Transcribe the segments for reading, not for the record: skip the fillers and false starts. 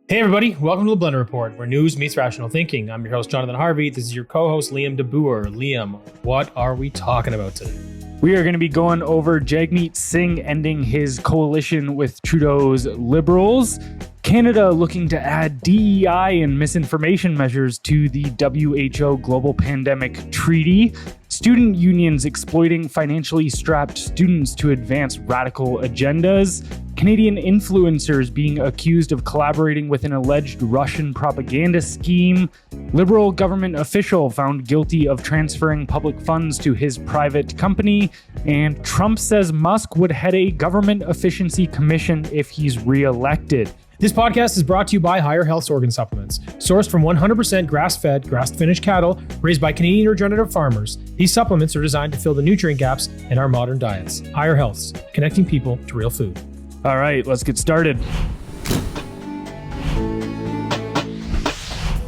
Hey everybody, welcome to the Blendr Report, where news meets rational thinking. I'm your host, Jonathan Harvey. This is your co-host, Liam DeBoer. Liam, what are we talking about today? We are going to be going over Jagmeet Singh ending his coalition with Trudeau's Liberals, Canada looking to add DEI and misinformation measures to the WHO Global Pandemic Treaty, student unions exploiting financially strapped students to advance radical agendas, Canadian influencers being accused of collaborating with an alleged Russian propaganda scheme, Liberal government official found guilty of transferring public funds to his private company, and Trump says Musk would head a government efficiency commission if he's re-elected. This podcast is brought to you by Higher Health's organ supplements, sourced from 100% grass-fed, grass-finished cattle raised by Canadian regenerative farmers. These supplements are designed to fill the nutrient gaps in our modern diets. Higher Health's, connecting people to real food. All right, let's get started.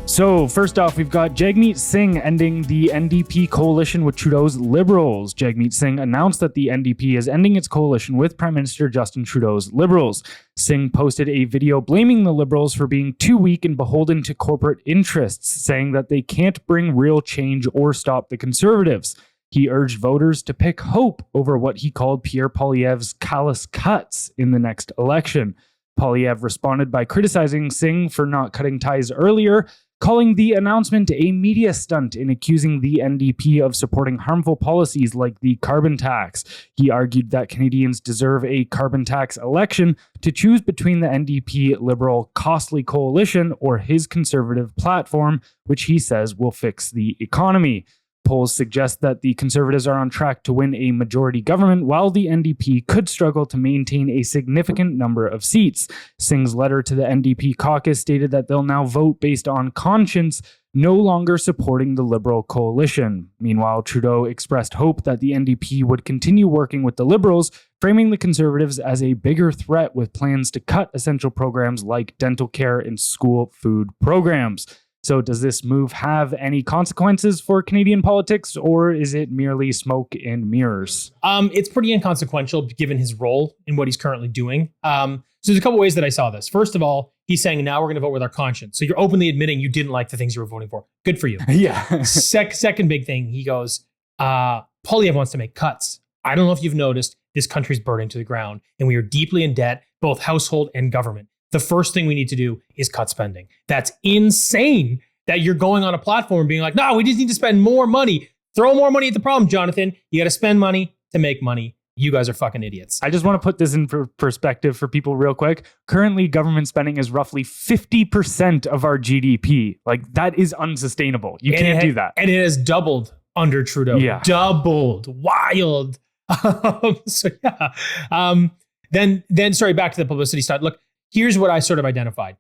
So first off, we've got Jagmeet Singh ending the NDP coalition with Trudeau's Liberals. Jagmeet Singh announced that the NDP is ending its coalition with Prime Minister Justin Trudeau's Liberals. Singh posted a video blaming the Liberals for being too weak and beholden to corporate interests, saying that they can't bring real change or stop the Conservatives. He urged voters to pick hope over what he called Pierre Poilievre's callous cuts in the next election. Poilievre responded by criticizing Singh for not cutting ties earlier, calling the announcement a media stunt and accusing the NDP of supporting harmful policies like the carbon tax. He argued that Canadians deserve a carbon tax election to choose between the NDP Liberal costly coalition or his Conservative platform, which he says will fix the economy. Polls suggest that the Conservatives are on track to win a majority government, while the NDP could struggle to maintain a significant number of seats. Singh's letter to the NDP caucus stated that they'll now vote based on conscience, no longer supporting the Liberal coalition. Meanwhile, Trudeau expressed hope that the NDP would continue working with the Liberals, framing the Conservatives as a bigger threat with plans to cut essential programs like dental care and school food programs. So does this move have any consequences for Canadian politics, or is it merely smoke and mirrors? It's pretty inconsequential given his role in what he's currently doing. So there's a couple ways that I saw this. First of all, he's saying now we're going to vote with our conscience. So you're openly admitting you didn't like the things you were voting for. Good for you. Yeah. Second big thing, he goes, Poilievre wants to make cuts. I don't know if you've noticed, this country's burning to the ground and we are deeply in debt, both household and government. The first thing we need to do is cut spending. That's insane that you're going on a platform being like, no, we just need to spend more money. Throw more money at the problem, Jonathan. You got to spend money to make money. You guys are fucking idiots. I just want to put this in perspective for people real quick. Currently, government spending is roughly 50% of our GDP. Like, that is unsustainable. You can't do that. And it has doubled under Trudeau. Yeah. Doubled. Wild. Then sorry, back to the publicity side. Look, here's what I sort of identified.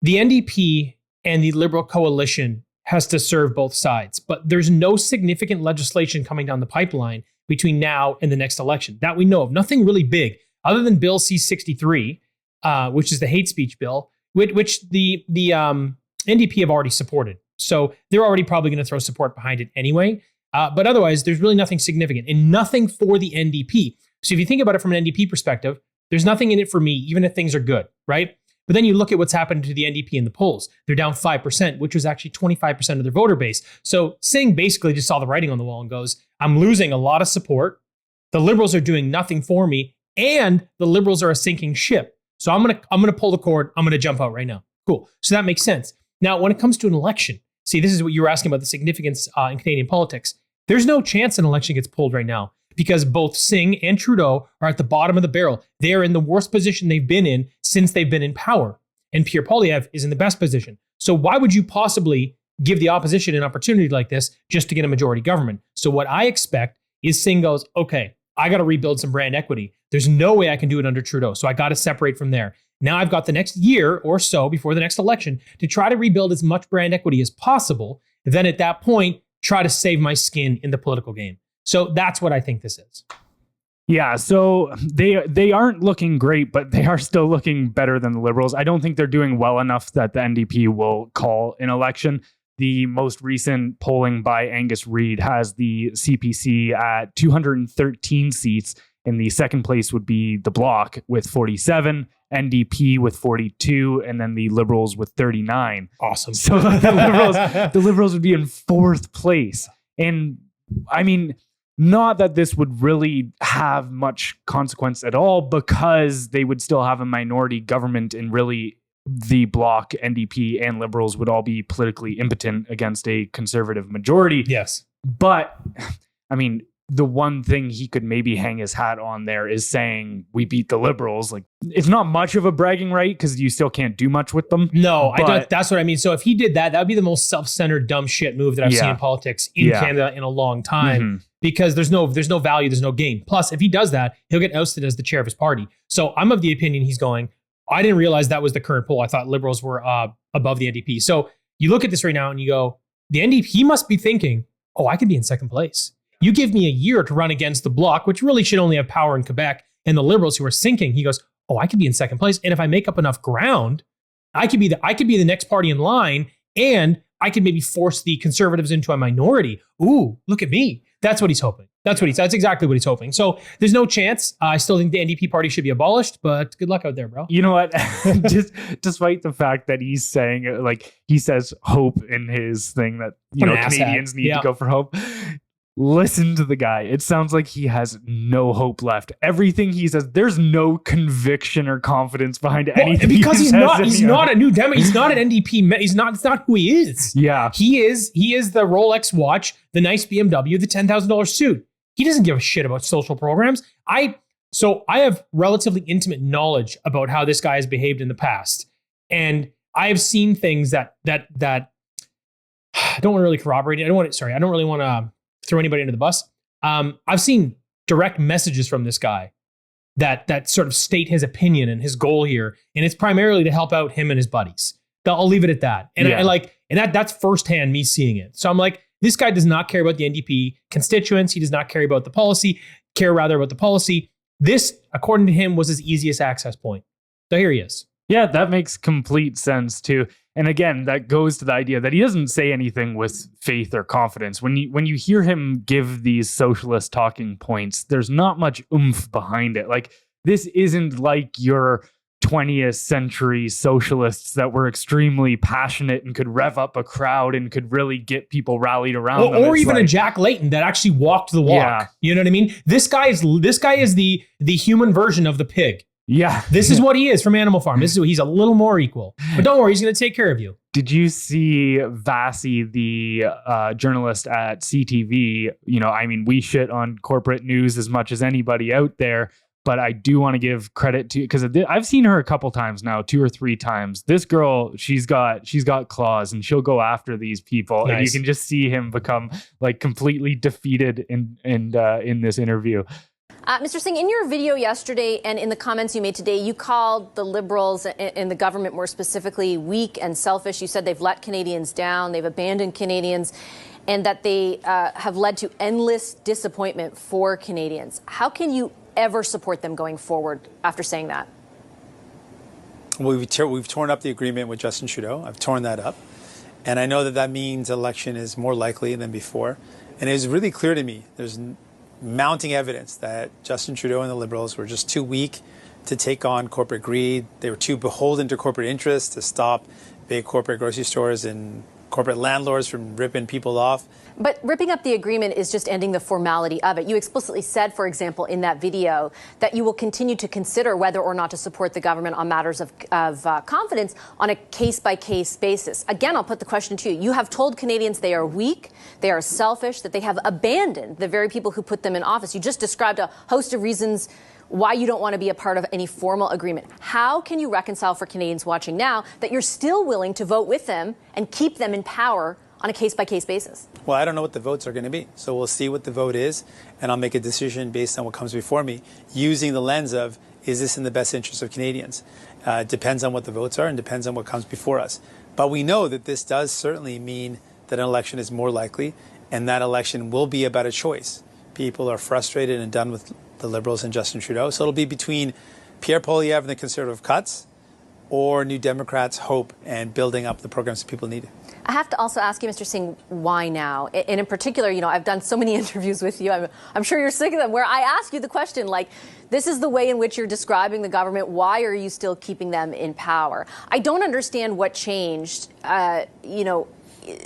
The NDP and the Liberal coalition has to serve both sides, but there's no significant legislation coming down the pipeline between now and the next election that we know of. Nothing really big other than Bill C-63, which is the hate speech bill, which the NDP have already supported. So they're already probably going to throw support behind it anyway. But otherwise, there's really nothing significant and nothing for the NDP. So if you think about it from an NDP perspective, there's nothing in it for me, even if things are good, right? But then you look at what's happened to the NDP in the polls. They're down 5%, which was actually 25% of their voter base. So Singh basically just saw the writing on the wall and goes, I'm losing a lot of support. The Liberals are doing nothing for me, and the Liberals are a sinking ship. So I'm gonna pull the cord. I'm gonna jump out right now. Cool. So that makes sense. Now, when it comes to an election, see, this is what you were asking about the significance in Canadian politics. There's no chance an election gets pulled right now, because both Singh and Trudeau are at the bottom of the barrel. They are in the worst position they've been in since they've been in power. And Pierre Poilievre is in the best position. So why would you possibly give the opposition an opportunity like this just to get a majority government? So what I expect is Singh goes, okay, I got to rebuild some brand equity. There's no way I can do it under Trudeau. So I got to separate from there. Now I've got the next year or so before the next election to try to rebuild as much brand equity as possible. Then at that point, try to save my skin in the political game. So that's what I think this is. Yeah, so they aren't looking great, but they are still looking better than the Liberals. I don't think they're doing well enough that the NDP will call an election. The most recent polling by Angus Reid has the CPC at 213 seats, and the second place would be the Bloc with 47, NDP with 42, and then the Liberals with 39. Awesome. So the Liberals would be in fourth place. And I mean, not that this would really have much consequence at all, because they would still have a minority government, and really the Bloc, NDP, and Liberals would all be politically impotent against a conservative majority. Yes. But I mean, the one thing he could maybe hang his hat on there is saying we beat the Liberals. Like, it's not much of a bragging right, because you still can't do much with them. No, I don't. That's what I mean. So if he did that, that would be the most self-centered, dumb shit move that I've seen in politics in Canada in a long time, because there's no value, there's no gain. Plus, if he does that, he'll get ousted as the chair of his party. So I'm of the opinion he's going, I didn't realize that was the current poll. I thought Liberals were above the NDP. So you look at this right now and you go, the NDP must be thinking, oh, I could be in second place. You give me a year to run against the Bloc, which really should only have power in Quebec, and the Liberals who are sinking. He goes, oh, I could be in second place. And if I make up enough ground, I could be the next party in line, and I could maybe force the Conservatives into a minority. Ooh, look at me. That's what he's hoping. That's exactly what he's hoping. So there's no chance. I still think the NDP party should be abolished, but good luck out there, bro. You know what? Just despite the fact that he's saying, like, he says hope in his thing that, you know, Canadians need to go for hope. Listen to the guy. It sounds like he has no hope left. Everything he says, there's no conviction or confidence behind anything. Because he's not a new Demo. He's not an NDP. It's not who he is. Yeah. He is the Rolex watch, the nice BMW, the $10,000 suit. He doesn't give a shit about social programs. So I have relatively intimate knowledge about how this guy has behaved in the past. And I have seen things that I don't want to really corroborate it. I don't really want to throw anybody under the bus. I've seen direct messages from this guy that sort of state his opinion and his goal here, and it's primarily to help out him and his buddies. I'll leave it at that. And that's firsthand me seeing it. So I'm like, this guy does not care about the NDP constituents. He does not care about the policy. This, according to him, was his easiest access point. So here he is. Yeah, that makes complete sense too. And again, that goes to the idea that he doesn't say anything with faith or confidence. When you hear him give these socialist talking points, there's not much oomph behind it. Like, this isn't like your 20th century socialists that were extremely passionate and could rev up a crowd and could really get people rallied around them. Or even like a Jack Layton that actually walked the walk. Yeah. You know what I mean? This guy is the human version of the pig. Yeah. This is what he is from Animal Farm. He's a little more equal. But don't worry, he's going to take care of you. Did you see Vasi, the journalist at CTV? You know, I mean, we shit on corporate news as much as anybody out there, but I do want to give credit to, because I've seen her a couple times now, 2 or 3 times. This girl, she's got claws, and she'll go after these people. Nice. And you can just see him become like completely defeated in this interview. Mr. Singh, in your video yesterday and in the comments you made today, you called the Liberals and the government more specifically weak and selfish. You said they've let Canadians down, they've abandoned Canadians, and that they have led to endless disappointment for Canadians. How can you ever support them going forward after saying that? Well, we've torn up the agreement with Justin Trudeau. I've torn that up. And I know that means election is more likely than before. And it was really clear to me, there's mounting evidence that Justin Trudeau and the Liberals were just too weak to take on corporate greed. They were too beholden to corporate interests to stop big corporate grocery stores and corporate landlords from ripping people off. But ripping up the agreement is just ending the formality of it. You explicitly said, for example, in that video, that you will continue to consider whether or not to support the government on matters of confidence on a case-by-case basis. Again, I'll put the question to you. You have told Canadians they are weak, they are selfish, that they have abandoned the very people who put them in office. You just described a host of reasons why you don't want to be a part of any formal agreement. How can you reconcile for Canadians watching now that you're still willing to vote with them and keep them in power on a case-by-case basis? Well, I don't know what the votes are going to be. So we'll see what the vote is, and I'll make a decision based on what comes before me, using the lens of, is this in the best interest of Canadians? It depends on what the votes are and depends on what comes before us. But we know that this does certainly mean that an election is more likely, and that election will be about a choice. People are frustrated and done with the Liberals and Justin Trudeau. So it'll be between Pierre Poilievre and the Conservative cuts or New Democrats' hope and building up the programs that people need. I have to also ask you, Mr. Singh, why now? And in particular, I've done so many interviews with you. I'm sure you're sick of them, where I ask you the question, like, this is the way in which you're describing the government. Why are you still keeping them in power? I don't understand what changed,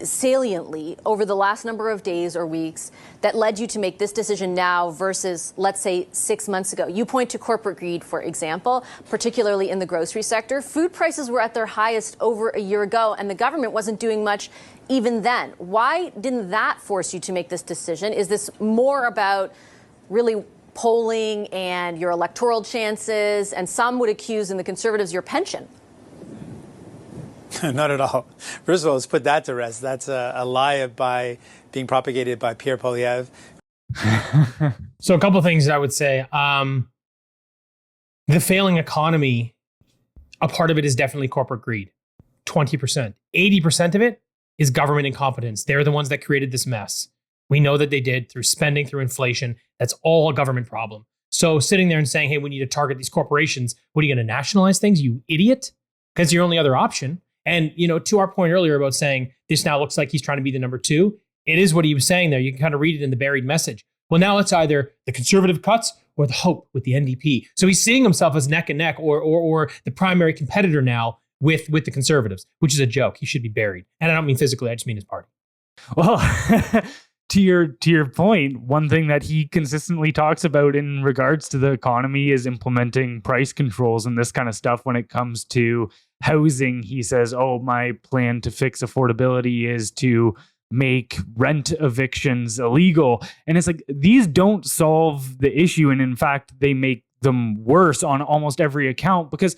saliently over the last number of days or weeks that led you to make this decision now versus, let's say, 6 months ago. You point to corporate greed, for example, particularly in the grocery sector. Food prices were at their highest over a year ago, and the government wasn't doing much even then. Why didn't that force you to make this decision? Is this more about really polling and your electoral chances, and some would accuse in the Conservatives your pension? Not at all. First of all, let's put that to rest. That's a lie being propagated by Pierre Poilievre. So a couple of things I would say. The failing economy, a part of it is definitely corporate greed. 20%. 80% of it is government incompetence. They're the ones that created this mess. We know that they did through spending, through inflation. That's all a government problem. So sitting there and saying, hey, we need to target these corporations. What are you going to nationalize things, you idiot? Because your only other option. And, to our point earlier about saying this now looks like he's trying to be the number two, it is what he was saying there. You can kind of read it in the buried message. Well, now it's either the Conservative cuts or the hope with the NDP. So he's seeing himself as neck and neck or the primary competitor now with the Conservatives, which is a joke. He should be buried. And I don't mean physically, I just mean his party. Well, to your point, one thing that he consistently talks about in regards to the economy is implementing price controls and this kind of stuff when it comes to housing. He says, my plan to fix affordability is to make rent evictions illegal. And it's like, these don't solve the issue. And in fact, they make them worse on almost every account because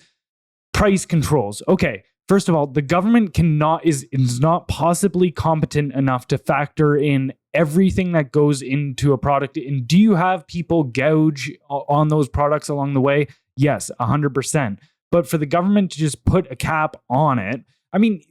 price controls. Okay. First of all, the government is not possibly competent enough to factor in everything that goes into a product. And do you have people gouge on those products along the way? Yes, 100%. But for the government to just put a cap on it, I mean,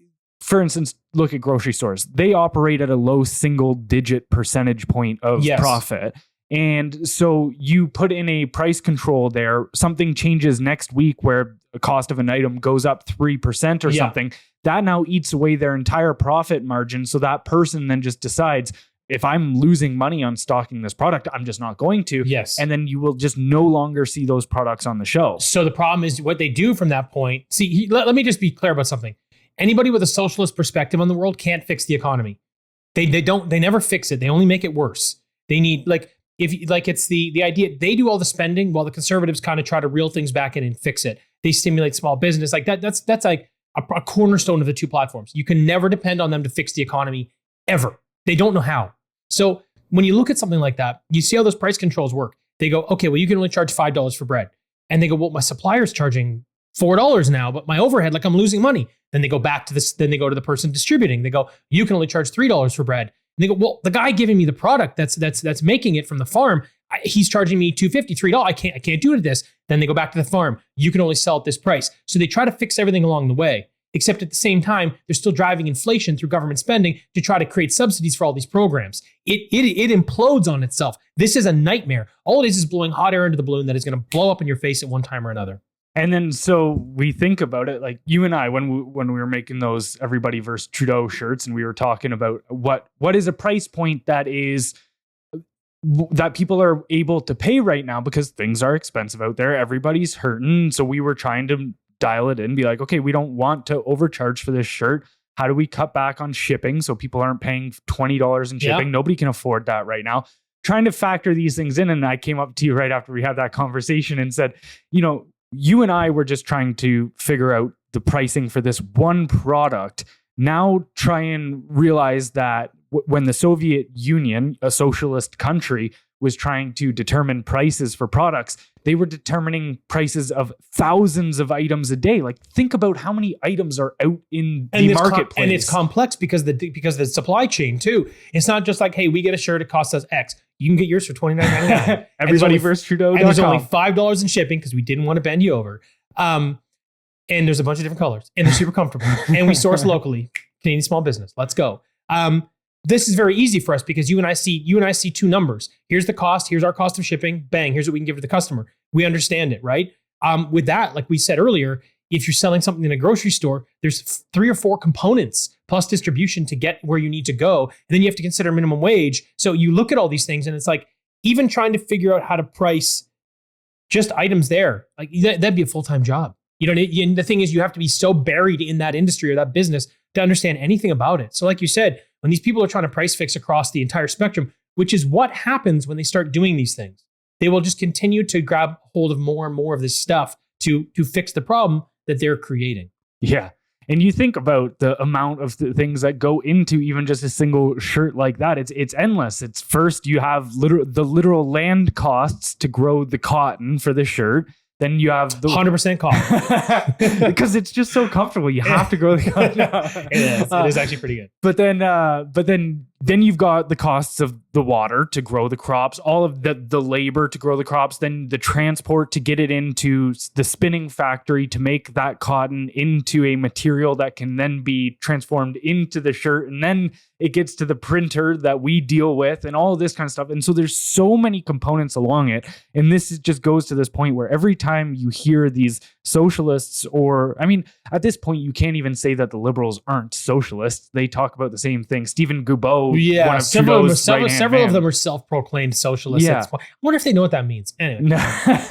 for instance, look at grocery stores. They operate at a low single-digit percentage point of profit. And so you put in a price control there, something changes next week where the cost of an item goes up 3% or something. That now eats away their entire profit margin. So that person then just decides, if I'm losing money on stocking this product, I'm just not going to. Yes. And then you will just no longer see those products on the shelf. So the problem is what they do from that point. See, let me just be clear about something. Anybody with a socialist perspective on the world can't fix the economy. They never fix it. They only make it worse. They need, it's the idea, they do all the spending while the Conservatives kind of try to reel things back in and fix it. They stimulate small business. Like that's like a cornerstone of the two platforms. You can never depend on them to fix the economy ever. They don't know how. So when you look at something like that, you see how those price controls work. They go, okay, well, you can only charge $5 for bread. And they go, well, my supplier's charging $4 now, but my overhead, I'm losing money. Then they go back to this, then they go to the person distributing. They go, you can only charge $3 for bread. And they go, well, the guy giving me the product that's making it from the farm, he's charging me $2.50, $3. I can't do it at this. Then they go back to the farm. You can only sell at this price. So they try to fix everything along the way. Except at the same time, they're still driving inflation through government spending to try to create subsidies for all these programs. It implodes on itself. This is a nightmare. All it is blowing hot air into the balloon that is going to blow up in your face at one time or another. And then so we think about it, like you and I, when we were making those Everybody versus Trudeau shirts, and we were talking about what is a price point that people are able to pay right now because things are expensive out there. Everybody's hurting. So we were trying to dial it in, be like, okay, we don't want to overcharge for this shirt. How do we cut back on shipping so people aren't paying $20 in shipping? Yeah. Nobody can afford that right now. Trying to factor these things in. And I came up to you right after we had that conversation and said, you and I were just trying to figure out the pricing for this one product. Now try and realize that when the Soviet Union, a socialist country, was trying to determine prices for products, they were determining prices of thousands of items a day. Like, think about how many items are out in the marketplace. And it's complex because the supply chain too. It's not just like, hey, we get a shirt, it costs us X. You can get yours for $29.99. Everybody versus Trudeau. And there's only $5 in shipping because we didn't want to bend you over. And there's a bunch of different colors, and they're super comfortable. And we source locally, Canadian small business. Let's go. This is very easy for us because you and I see two numbers. Here's the cost. Here's our cost of shipping. Bang. Here's what we can give to the customer. We understand it, right? With that, like we said earlier, if you're selling something in a grocery store, there's 3 or 4 components plus distribution to get where you need to go. And then you have to consider minimum wage. So you look at all these things and it's like, even trying to figure out how to price just items there, like that'd be a full-time job. The thing is, you have to be so buried in that industry or that business to understand anything about it. So like you said, when these people are trying to price fix across the entire spectrum, which is what happens when they start doing these things, they will just continue to grab hold of more and more of this stuff to fix the problem that they're creating. Yeah. And you think about the amount of things that go into even just a single shirt like that. It's endless. It's first you have the literal land costs to grow the cotton for the shirt. Then you have the 100% cotton because it's just so comfortable. You have to grow the cotton. It is actually pretty good. But then you've got the costs of the water to grow the crops, all of the labor to grow the crops, then the transport to get it into the spinning factory to make that cotton into a material that can then be transformed into the shirt. And then it gets to the printer that we deal with and all of this kind of stuff. And so there's so many components along it. And this just goes to this point where every time you hear these socialists, or, I mean, at this point, you can't even say that the liberals aren't socialists. They talk about the same thing. Stephen Gubeau, one of several several of them are self-proclaimed socialists. Yeah. I wonder if they know what that means. Anyway,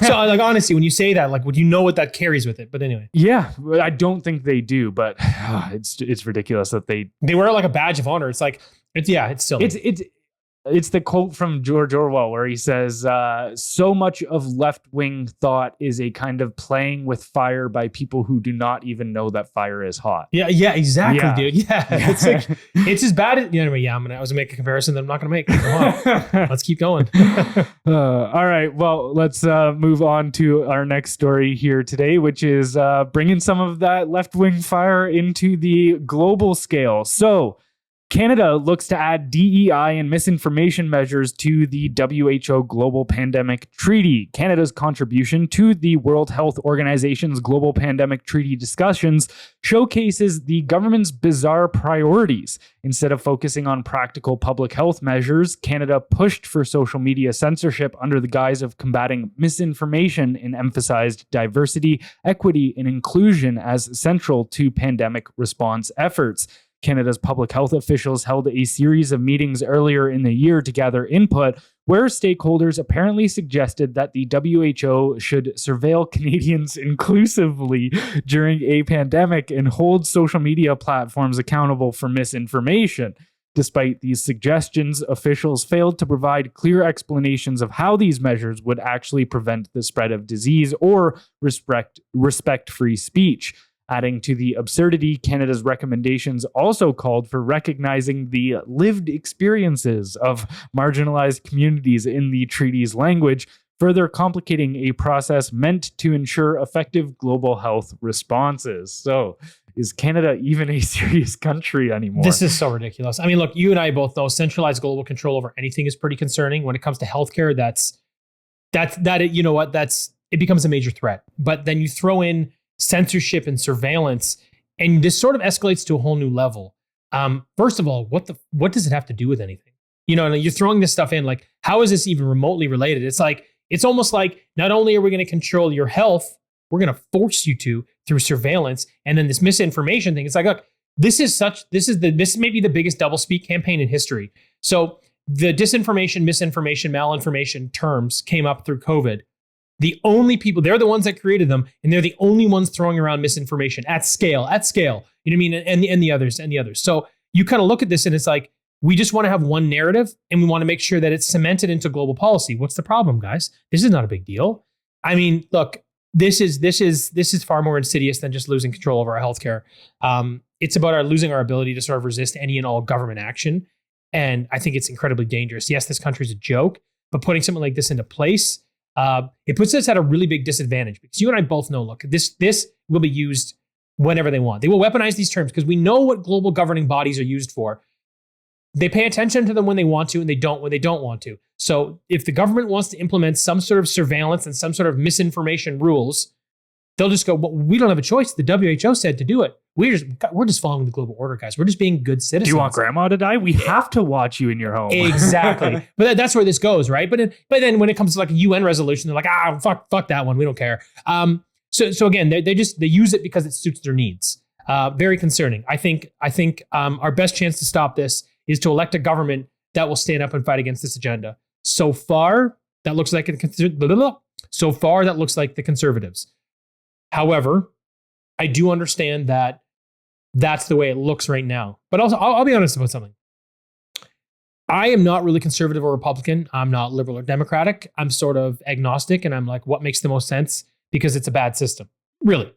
so like honestly, when you say that, like, would you know what that carries with it? But anyway, yeah, I don't think they do. But it's ridiculous that they wear it like a badge of honor. It's like it's silly. It's the quote from George Orwell where he says, so much of left-wing thought is a kind of playing with fire by people who do not even know that fire is hot. Yeah, exactly, dude. Yeah. It's like, it's as bad as, anyway, I was gonna make a comparison that I'm not gonna make. Come on. Let's keep going. All right. Well, let's move on to our next story here today, which is bringing some of that left-wing fire into the global scale. So, Canada looks to add DEI and misinformation measures to the WHO Global Pandemic Treaty. Canada's contribution to the World Health Organization's Global Pandemic Treaty discussions showcases the government's bizarre priorities. Instead of focusing on practical public health measures, Canada pushed for social media censorship under the guise of combating misinformation and emphasized diversity, equity, and inclusion as central to pandemic response efforts. Canada's public health officials held a series of meetings earlier in the year to gather input, where stakeholders apparently suggested that the WHO should surveil Canadians inclusively during a pandemic and hold social media platforms accountable for misinformation. Despite these suggestions, officials failed to provide clear explanations of how these measures would actually prevent the spread of disease or respect free speech. Adding to the absurdity, Canada's recommendations also called for recognizing the lived experiences of marginalized communities in the treaty's language, further complicating a process meant to ensure effective global health responses. So, is Canada even a serious country anymore? This is so ridiculous. I mean, look, you and I both know centralized global control over anything is pretty concerning. When it comes to healthcare, it becomes a major threat. But then you throw in censorship and surveillance, and this sort of escalates to a whole new level. First of all, what does it have to do with anything? And you're throwing this stuff in, like, how is this even remotely related? It's almost like, not only are we going to control your health, we're going to force you to through surveillance, and then this misinformation thing. It's like, look, this may be the biggest doublespeak campaign in history. So the disinformation, misinformation, malinformation terms came up through COVID. The only people, they're the ones that created them, and they're the only ones throwing around misinformation at scale. You know what I mean? And the others. So you kind of look at this and it's like, we just want to have one narrative and we want to make sure that it's cemented into global policy. What's the problem, guys? This is not a big deal. I mean, look, this is far more insidious than just losing control over our healthcare. It's about losing our ability to sort of resist any and all government action. And I think it's incredibly dangerous. Yes, this country's a joke, but putting something like this into place, it puts us at a really big disadvantage, because you and I both know, look, this will be used whenever they want. They will weaponize these terms because we know what global governing bodies are used for. They pay attention to them when they want to, and they don't when they don't want to. So if the government wants to implement some sort of surveillance and some sort of misinformation rules, they'll just go, well, we don't have a choice. The WHO said to do it. We're just following the global order, guys. We're just being good citizens. Do you want grandma to die? We have to watch you in your home. Exactly. But that's where this goes, right? But then when it comes to like a UN resolution, they're like, fuck that one. We don't care. So again, they use it because it suits their needs. Very concerning. I think our best chance to stop this is to elect a government that will stand up and fight against this agenda. So far, that looks like the Conservatives. However, I do understand that that's the way it looks right now. But also, I'll be honest about something. I am not really conservative or Republican. I'm not liberal or Democratic. I'm sort of agnostic, and I'm like, what makes the most sense? Because it's a bad system. Really.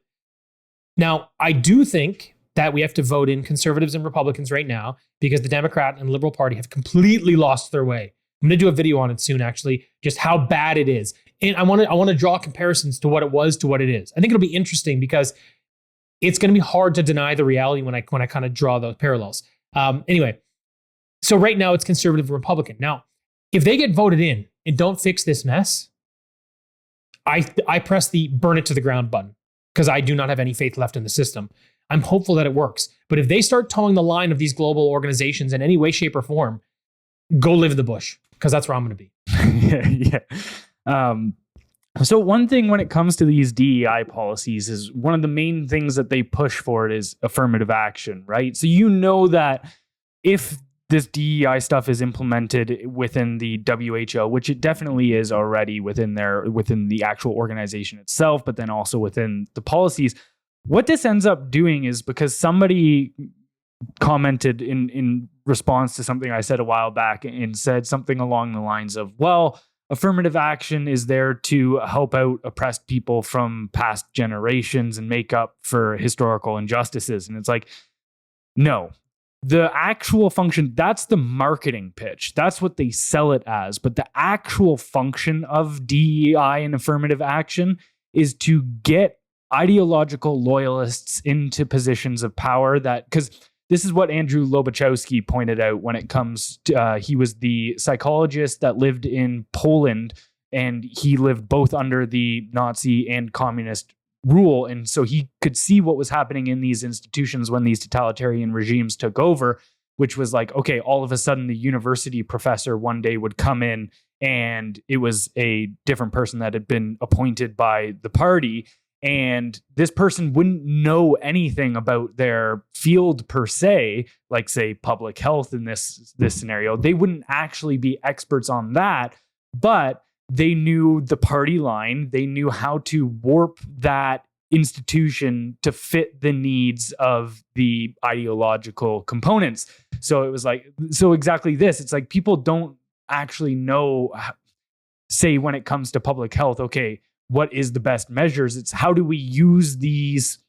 Now, I do think that we have to vote in conservatives and Republicans right now because the Democrat and Liberal Party have completely lost their way. I'm going to do a video on it soon, actually, just how bad it is. And I want to draw comparisons to what it was to what it is. I think it'll be interesting because it's going to be hard to deny the reality when I kind of draw those parallels. Anyway, so right now it's conservative and Republican. Now, if they get voted in and don't fix this mess, I press the burn it to the ground button because I do not have any faith left in the system. I'm hopeful that it works. But if they start towing the line of these global organizations in any way, shape, or form, go live in the bush because that's where I'm going to be. Yeah. So one thing when it comes to these DEI policies is one of the main things that they push for it is affirmative action, right? So you know that if this DEI stuff is implemented within the WHO, which it definitely is already within the actual organization itself, but then also within the policies, what this ends up doing is because somebody commented in response to something I said a while back and said something along the lines of, well, affirmative action is there to help out oppressed people from past generations and make up for historical injustices. And it's like, no, the actual function, that's the marketing pitch. That's what they sell it as. But the actual function of DEI and affirmative action is to get ideological loyalists into positions of power because this is what Andrew Lobachowski pointed out when it comes to, he was the psychologist that lived in Poland, and he lived both under the Nazi and communist rule. And so he could see what was happening in these institutions when these totalitarian regimes took over, which was like, okay, all of a sudden the university professor one day would come in and it was a different person that had been appointed by the party. And this person wouldn't know anything about their field per se, like say public health in this scenario. They wouldn't actually be experts on that, but they knew the party line. They knew how to warp that institution to fit the needs of the ideological components. So it was like, so exactly this. It's like people don't actually know, say when it comes to public health, okay, what is the best measures? It's how do we use these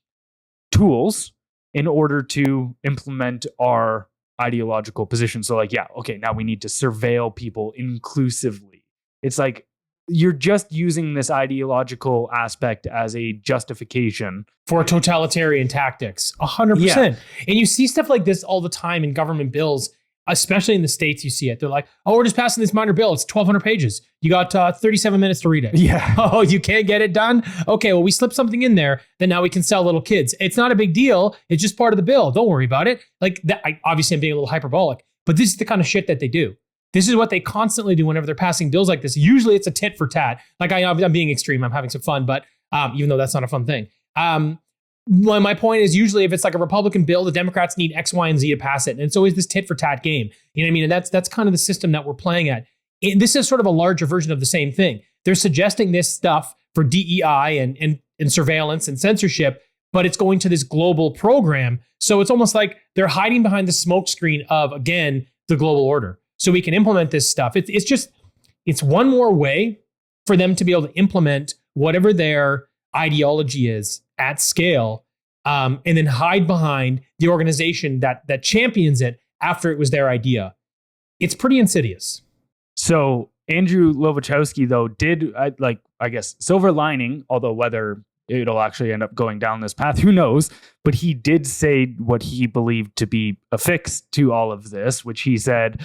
tools in order to implement our ideological position? So like, yeah, okay, now we need to surveil people inclusively. It's like, you're just using this ideological aspect as a justification for totalitarian tactics. 100%. Yeah. And you see stuff like this all the time in government bills, especially in the States. You see it. They're like, oh, we're just passing this minor bill. It's 1,200 pages. You got 37 minutes to read it. Yeah. Oh, you can't get it done? Okay, well, we slipped something in there that now we can sell little kids. It's not a big deal. It's just part of the bill. Don't worry about it. Like that. Obviously, I'm being a little hyperbolic, but this is the kind of shit that they do. This is what they constantly do whenever they're passing bills like this. Usually it's a tit for tat. Like I'm being extreme. I'm having some fun, but even though that's not a fun thing. My point is usually if it's like a Republican bill, the Democrats need X, Y, and Z to pass it. And it's always this tit for tat game. You know what I mean? And that's kind of the system that we're playing at. And this is sort of a larger version of the same thing. They're suggesting this stuff for DEI and surveillance and censorship, but it's going to this global program. So it's almost like they're hiding behind the smokescreen of, again, the global order. So we can implement this stuff. It's one more way for them to be able to implement whatever their ideology is at scale, and then hide behind the organization that champions it after it was their idea. It's pretty insidious. So Andrew Lobachowski, though, did I guess silver lining, although whether it'll actually end up going down this path, who knows? But he did say what he believed to be a fix to all of this, which he said,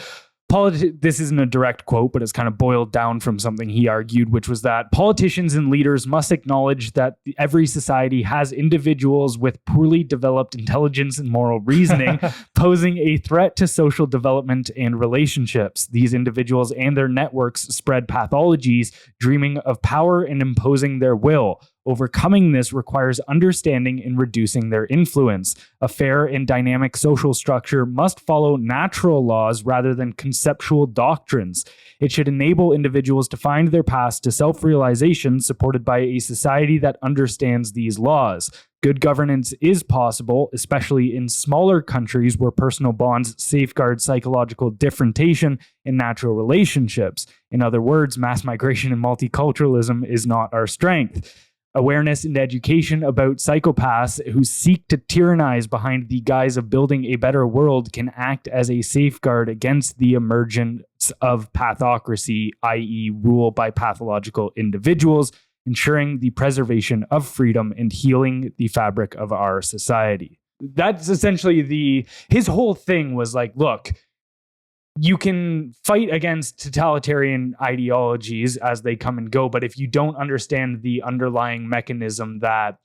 this isn't a direct quote, but it's kind of boiled down from something he argued, which was that politicians and leaders must acknowledge that every society has individuals with poorly developed intelligence and moral reasoning, posing a threat to social development and relationships. These individuals and their networks spread pathologies, dreaming of power and imposing their will. Overcoming this requires understanding and reducing their influence. A fair and dynamic social structure must follow natural laws rather than conceptual doctrines. It should enable individuals to find their paths to self-realization supported by a society that understands these laws. Good governance is possible, especially in smaller countries where personal bonds safeguard psychological differentiation in natural relationships. In other words, mass migration and multiculturalism is not our strength. Awareness and education about psychopaths who seek to tyrannize behind the guise of building a better world can act as a safeguard against the emergence of pathocracy, i.e., rule by pathological individuals, ensuring the preservation of freedom and healing the fabric of our society. That's essentially his whole thing was like, look, you can fight against totalitarian ideologies as they come and go, but if you don't understand the underlying mechanism that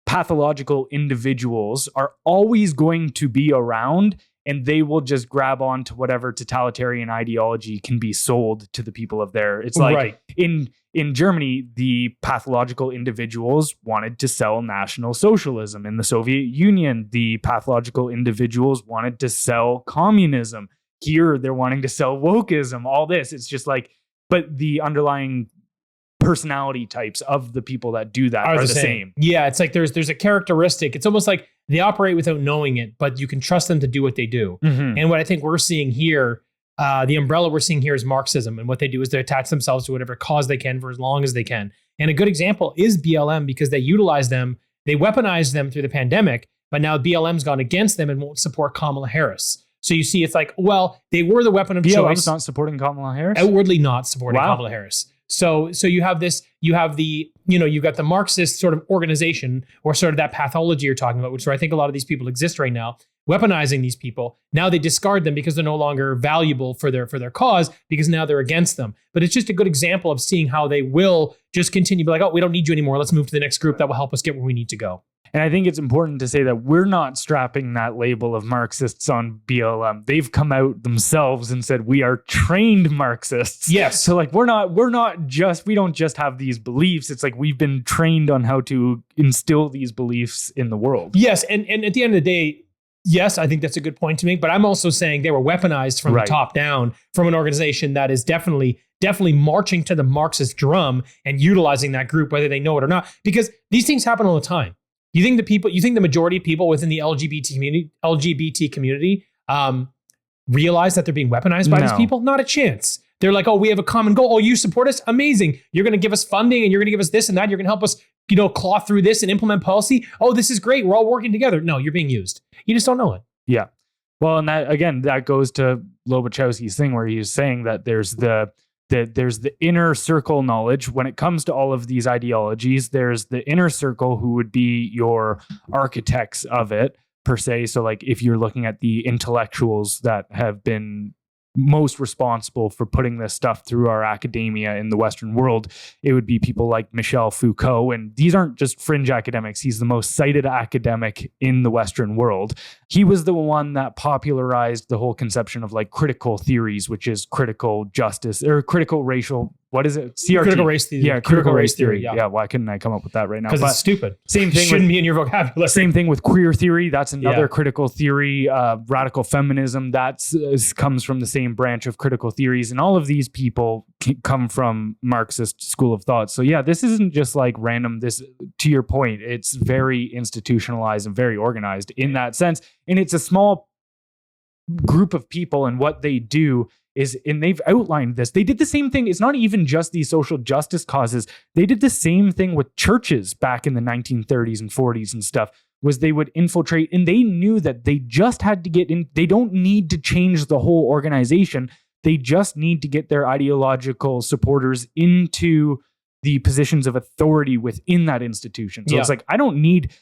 pathological individuals are always going to be around, and they will just grab on to whatever totalitarian ideology can be sold to the people of there. It's like in Germany, the pathological individuals wanted to sell National Socialism. In the Soviet Union, the pathological individuals wanted to sell communism. Here, they're wanting to sell wokeism, all this. It's just like, but the underlying personality types of the people that do that are the same. Yeah, it's like there's a characteristic. It's almost like they operate without knowing it, but you can trust them to do what they do. Mm-hmm. And what I think we're seeing here, the umbrella we're seeing here is Marxism. And what they do is they attach themselves to whatever cause they can for as long as they can. And a good example is BLM because they utilize them, they weaponized them through the pandemic, but now BLM's gone against them and won't support Kamala Harris. So you see, it's like, well, they were the weapon of choice. BLM's not supporting Kamala Harris? Outwardly not supporting Kamala Harris. So you have this, you've got the Marxist sort of organization or sort of that pathology you're talking about, which is where I think a lot of these people exist right now, weaponizing these people. Now they discard them because they're no longer valuable for their cause because now they're against them. But it's just a good example of seeing how they will just continue to be like, oh, we don't need you anymore. Let's move to the next group that will help us get where we need to go. And I think it's important to say that we're not strapping that label of Marxists on BLM. They've come out themselves and said we are trained Marxists. Yes. So like we don't just have these beliefs. It's like we've been trained on how to instill these beliefs in the world. Yes, and at the end of the day, yes, I think that's a good point to make. But I'm also saying they were weaponized from the top down from an organization that is definitely marching to the Marxist drum and utilizing that group, whether they know it or not, because these things happen all the time. You think the majority of people within the LGBT community realize that they're being weaponized by these people? Not a chance. They're like, oh, we have a common goal. Oh, you support us? Amazing. You're going to give us funding and you're going to give us this and that. You're going to help us, claw through this and implement policy. Oh, this is great. We're all working together. No, you're being used. You just don't know it. Yeah. Well, and that goes to Lobachowski's thing where he's saying that there's the inner circle knowledge when it comes to all of these ideologies. There's the inner circle who would be your architects of it per se. So like if you're looking at the intellectuals that have been most responsible for putting this stuff through our academia in the Western world, it would be people like Michel Foucault. And these aren't just fringe academics. He's the most cited academic in the Western world. He was the one that popularized the whole conception of like critical theories, which is critical justice or critical racial. What is it? CRT. Critical race theory. Yeah, critical race theory. Yeah. Why couldn't I come up with that right now? Because it's stupid. Same thing. Shouldn't be in your vocabulary. Same thing with queer theory. That's another critical theory. Radical feminism. That comes from the same branch of critical theories. And all of these people come from Marxist school of thought. So yeah, this isn't just like random. This, to your point, it's very institutionalized and very organized in that sense. And it's a small group of people, and what they do is, and they've outlined this, they did the same thing. It's not even just these social justice causes. They did the same thing with churches back in the 1930s and 40s and stuff, was they would infiltrate, and they knew that they just had to get in. They don't need to change the whole organization. They just need to get their ideological supporters into the positions of authority within that institution. So it's like, I don't need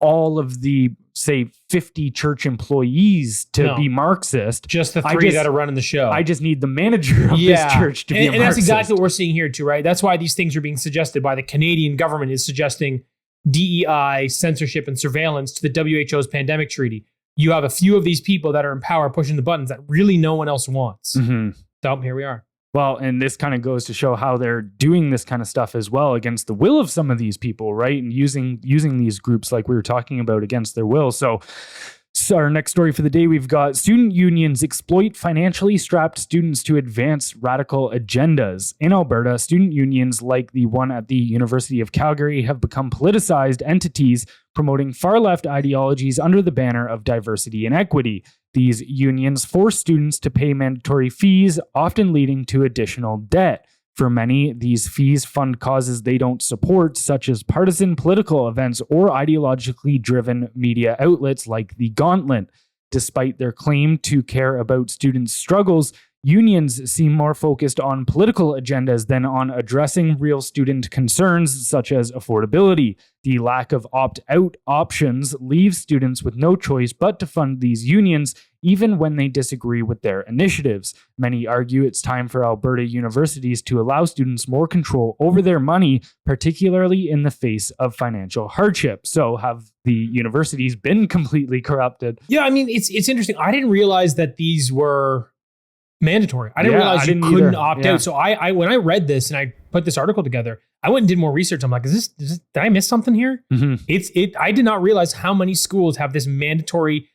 all of the, say, 50 church employees to be Marxist. Just the three that are running the show. I just need the manager of this church to be a Marxist. And that's exactly what we're seeing here too, right? That's why these things are being suggested by the Canadian government, is suggesting DEI, censorship, and surveillance to the WHO's pandemic treaty. You have a few of these people that are in power pushing the buttons that really no one else wants. Mm-hmm. So here we are. Well, and this kind of goes to show how they're doing this kind of stuff as well against the will of some of these people, right? And using these groups like we were talking about against their will. So our next story for the day, we've got student unions exploit financially strapped students to advance radical agendas. In Alberta, student unions like the one at the University of Calgary have become politicized entities promoting far-left ideologies under the banner of diversity and equity. These unions force students to pay mandatory fees, often leading to additional debt. For many, these fees fund causes they don't support, such as partisan political events or ideologically driven media outlets like The Gauntlet. Despite their claim to care about students' struggles, unions seem more focused on political agendas than on addressing real student concerns such as affordability. The lack of opt-out options leaves students with no choice but to fund these unions, even when they disagree with their initiatives. Many argue it's time for Alberta universities to allow students more control over their money, particularly in the face of financial hardship. So have the universities been completely corrupted? Yeah, I mean, it's interesting. I didn't realize that these were mandatory. I didn't realize you couldn't either. opt out. So I when I read this and I put this article together, I went and did more research. I'm like, is this did I miss something here? Mm-hmm. I did not realize how many schools have these mandatory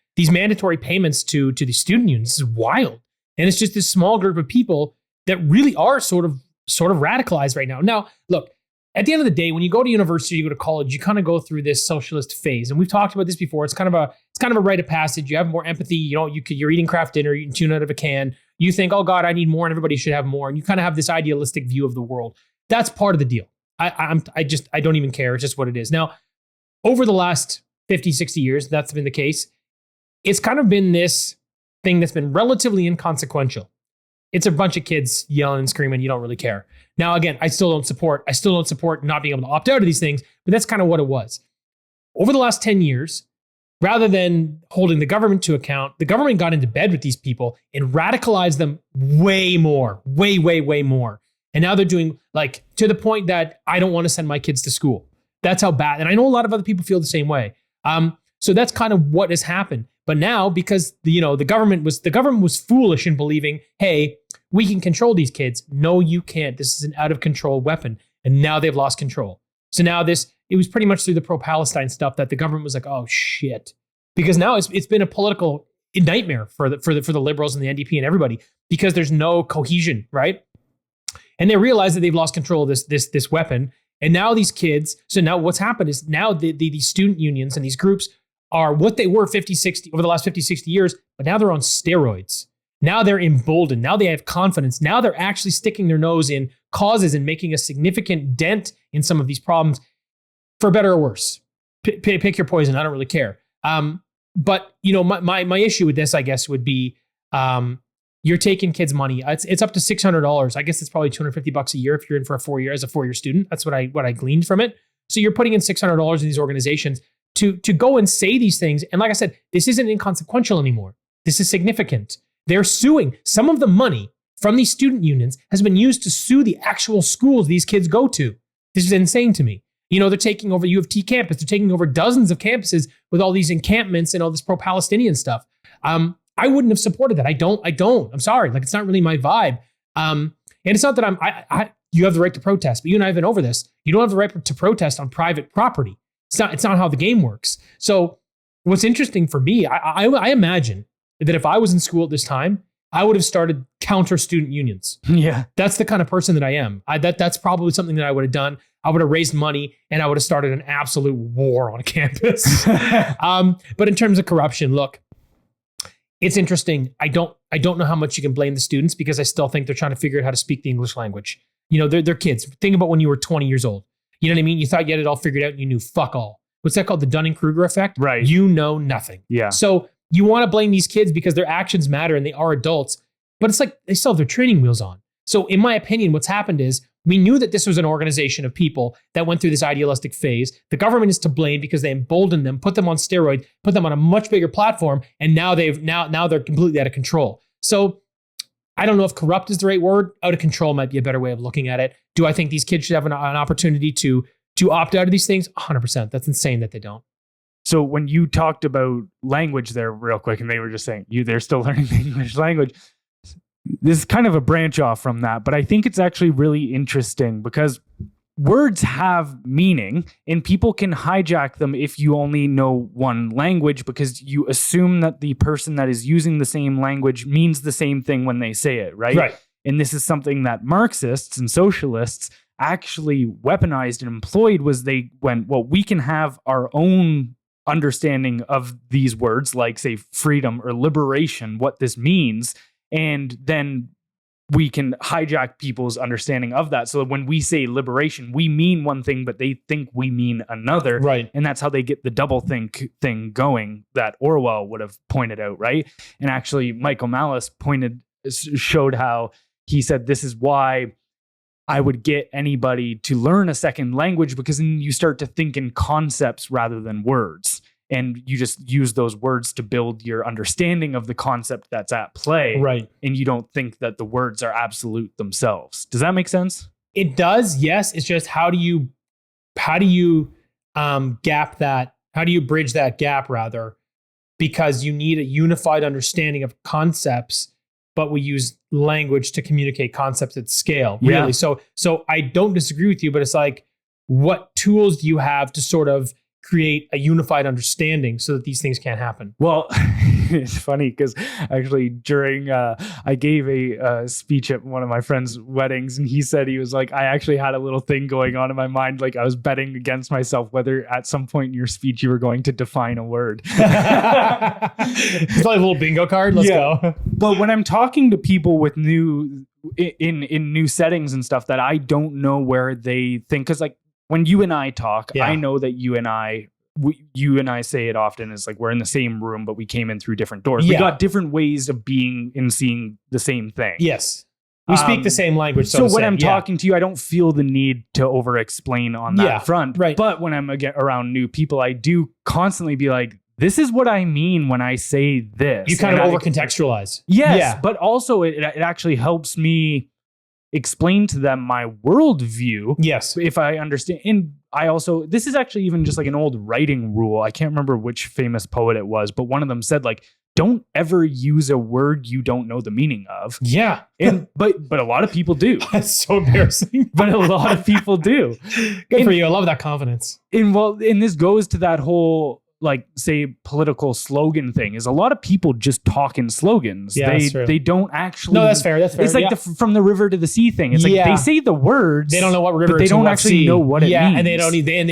payments to the student unions. This is wild. And it's just this small group of people that really are sort of radicalized right now. Now, look, at the end of the day, when you go to university, you go to college, you kind of go through this socialist phase. And we've talked about this before. It's kind of a rite of passage. You have more empathy. You're eating craft dinner, eating tuna out of a can. You think, oh God, I need more and everybody should have more. And you kind of have this idealistic view of the world. That's part of the deal. I don't even care. It's just what it is. Now, over the last 50, 60 years, that's been the case. It's kind of been this thing that's been relatively inconsequential. It's a bunch of kids yelling and screaming. You don't really care. Now, again, I still don't support not being able to opt out of these things, but that's kind of what it was. Over the last 10 years, rather than holding the government to account, the government got into bed with these people and radicalized them way more. And now they're doing to the point that I don't want to send my kids to school. That's how bad. And I know a lot of other people feel the same way. So that's kind of what has happened. But now, because the government was foolish in believing, hey, we can control these kids. No, you can't. This is an out of control weapon. And now they've lost control. So now it was pretty much through the pro-Palestine stuff that the government was like, oh shit. Because now it's been a political nightmare for the liberals and the NDP and everybody, because there's no cohesion, right? And they realize that they've lost control of this weapon. And now these kids, so now what's happened is now the student unions and these groups are what they were over the last 50, 60 years, but now they're on steroids. Now they're emboldened. Now they have confidence. Now they're actually sticking their nose in causes and making a significant dent in some of these problems, for better or worse. Pick your poison. I don't really care. But my issue with this, I guess, would be you're taking kids' money. It's up to $600. I guess it's probably $250 a year if you're in for a 4-year student. That's what I gleaned from it. So you're putting in $600 in these organizations to go and say these things. And like I said, this isn't inconsequential anymore. This is significant. They're suing. Some of the money from these student unions has been used to sue the actual schools these kids go to. This is insane to me. They're taking over U of T campus. They're taking over dozens of campuses with all these encampments and all this pro-Palestinian stuff. I wouldn't have supported that. I don't. I'm sorry. It's not really my vibe. And it's not that you have the right to protest, but you and I have been over this. You don't have the right to protest on private property. It's not how the game works. So what's interesting for me, I imagine that if I was in school at this time, I would have started counter student unions. Yeah. That's the kind of person that I am. That's probably something that I would have done. I would have raised money and I would have started an absolute war on campus. But in terms of corruption, look, it's interesting. I don't know how much you can blame the students, because I still think they're trying to figure out how to speak the English language. They're kids. Think about when you were 20 years old. You know what I mean? You thought you had it all figured out and you knew fuck all. What's that called? The Dunning-Kruger effect? Right. You know nothing. Yeah. So you want to blame these kids because their actions matter and they are adults, but it's like they still have their training wheels on. So in my opinion, what's happened is we knew that this was an organization of people that went through this idealistic phase. The government is to blame because they emboldened them, put them on steroids, put them on a much bigger platform, and now they're completely out of control. So I don't know if corrupt is the right word. Out of control might be a better way of looking at it. Do I think these kids should have an opportunity to opt out of these things? 100%. That's insane that they don't. So when you talked about language there real quick, and they were just saying they're still learning the English language, this is kind of a branch off from that, but I think it's actually really interesting because words have meaning and people can hijack them if you only know one language, because you assume that the person that is using the same language means the same thing when they say it, right? Right. And this is something that Marxists and socialists actually weaponized and employed. Was they went, well, we can have our own understanding of these words, like say freedom or liberation, what this means, and then we can hijack people's understanding of that. So when we say liberation, we mean one thing, but they think we mean another. Right. And that's how they get the double think thing going that Orwell would have pointed out, right? And actually, Michael Malice showed how he said, this is why I would get anybody to learn a second language, because then you start to think in concepts rather than words. And you just use those words to build your understanding of the concept that's at play. Right. And you don't think that the words are absolute themselves. Does that make sense? It does, yes. It's just how do you gap that? How do you bridge that gap rather? Because you need a unified understanding of concepts, but we use language to communicate concepts at scale. Really. Yeah. So I don't disagree with you, but it's like, what tools do you have to sort of create a unified understanding so that these things can't happen? Well, it's funny because actually during I gave a speech at one of my friend's weddings, and he said, he was like, I actually had a little thing going on in my mind, like I was betting against myself whether at some point in your speech you were going to define a word. It's like a little bingo card. Let's go. But when I'm talking to people with new settings and stuff that I don't know where they think, because like when you and I talk, I know that you and I say it often, is like we're in the same room, but we came in through different doors. Yeah. We got different ways of being and seeing the same thing. Yes. We speak the same language. So when I'm talking to you, I don't feel the need to over explain on that front. Right. But when I'm around new people, I do constantly be like, this is what I mean when I say this. You kind of over contextualize. Yes. Yeah. But also it actually helps me explain to them my worldview. Yes. If I understand. And I also, this is actually even just like an old writing rule. I can't remember which famous poet it was, but one of them said like, don't ever use a word you don't know the meaning of. Yeah. And but a lot of people do. That's so embarrassing. But a lot of people do. Good for you. I love that confidence. And this goes to that whole, like, say, political slogan thing, is a lot of people just talk in slogans. Yeah, that's true. They don't actually. No, that's fair. That's fair. It's like from the river to the sea thing. It's like they say the words. They don't know what river. But they don't actually know what it means. Yeah, and they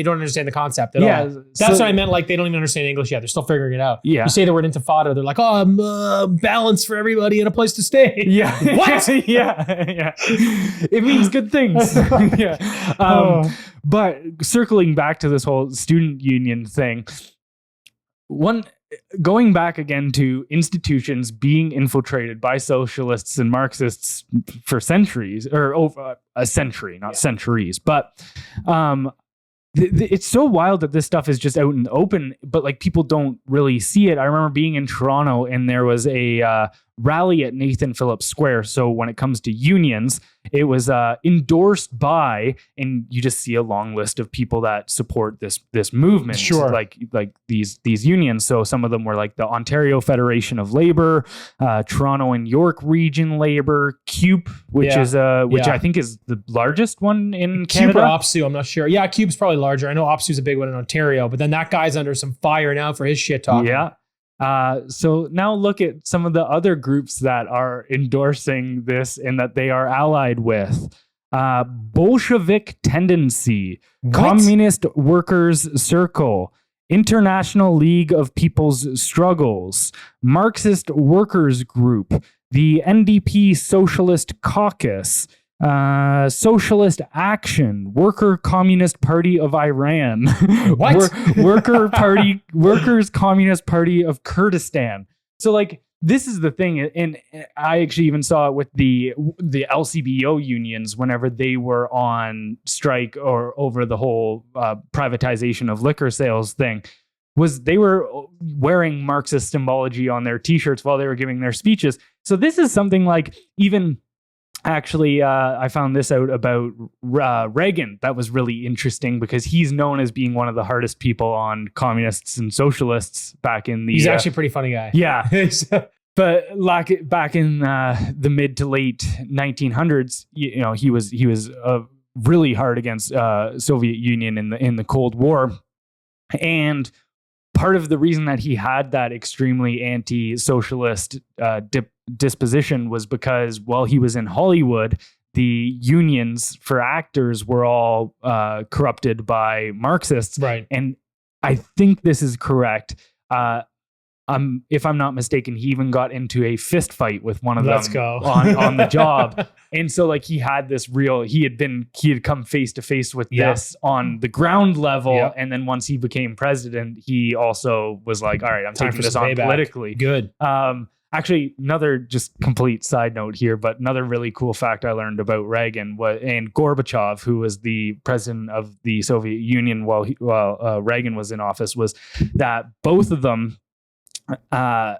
don't understand the concept at all. That's what I meant. Like, they don't even understand English yet. They're still figuring it out. Yeah. You say the word intifada, they're like, oh, balance for everybody and a place to stay. Yeah. What? Yeah. It means good things. Yeah. But circling back to this whole student union thing. Going back again to institutions being infiltrated by socialists and Marxists for centuries, or over a century, not centuries, but it's so wild that this stuff is just out in the open, but like people don't really see it. I remember being in Toronto and there was a rally at Nathan Phillips Square. So when it comes to unions, it was endorsed by, and you just see a long list of people that support this movement. Sure. Like these unions. So some of them were like the Ontario Federation of Labor, Toronto and York Region Labor, CUPE, which I think is the largest one in Canada. CUPE or OPSU, I'm not sure. Yeah, CUPE's probably larger. I know OPSU's a big one in Ontario, but then that guy's under some fire now for his shit talking. Yeah. So now look at some of the other groups that are endorsing this and that they are allied with. Bolshevik Tendency, Communist Workers Circle, International League of People's Struggles, Marxist Workers Group, the NDP Socialist Caucus, Socialist Action, Worker Communist Party of Iran, Workers Communist Party of Kurdistan. So like, this is the thing, and I actually even saw it with the LCBO unions whenever they were on strike or over the whole privatization of liquor sales thing, was they were wearing Marxist symbology on their t-shirts while they were giving their speeches. So this is something like, even actually, I found this out about Reagan. That was really interesting because he's known as being one of the hardest people on communists and socialists back in the... He's actually a pretty funny guy. Yeah. But like back in the mid to late 1900s, he was really hard against Soviet Union in the Cold War, and part of the reason that he had that extremely anti-socialist disposition was because while he was in Hollywood, the unions for actors were all corrupted by Marxists. Right. And I think this is correct. If I'm not mistaken, he even got into a fist fight with one of them on the job. And so like he had come face to face with this on the ground level. Yeah. And then once he became president, he also was like, all right, I'm taking this on payback. politically. Good. Actually, another just complete side note here, but another really cool fact I learned about Reagan and Gorbachev, who was the president of the Soviet Union while Reagan was in office, was that both of them, and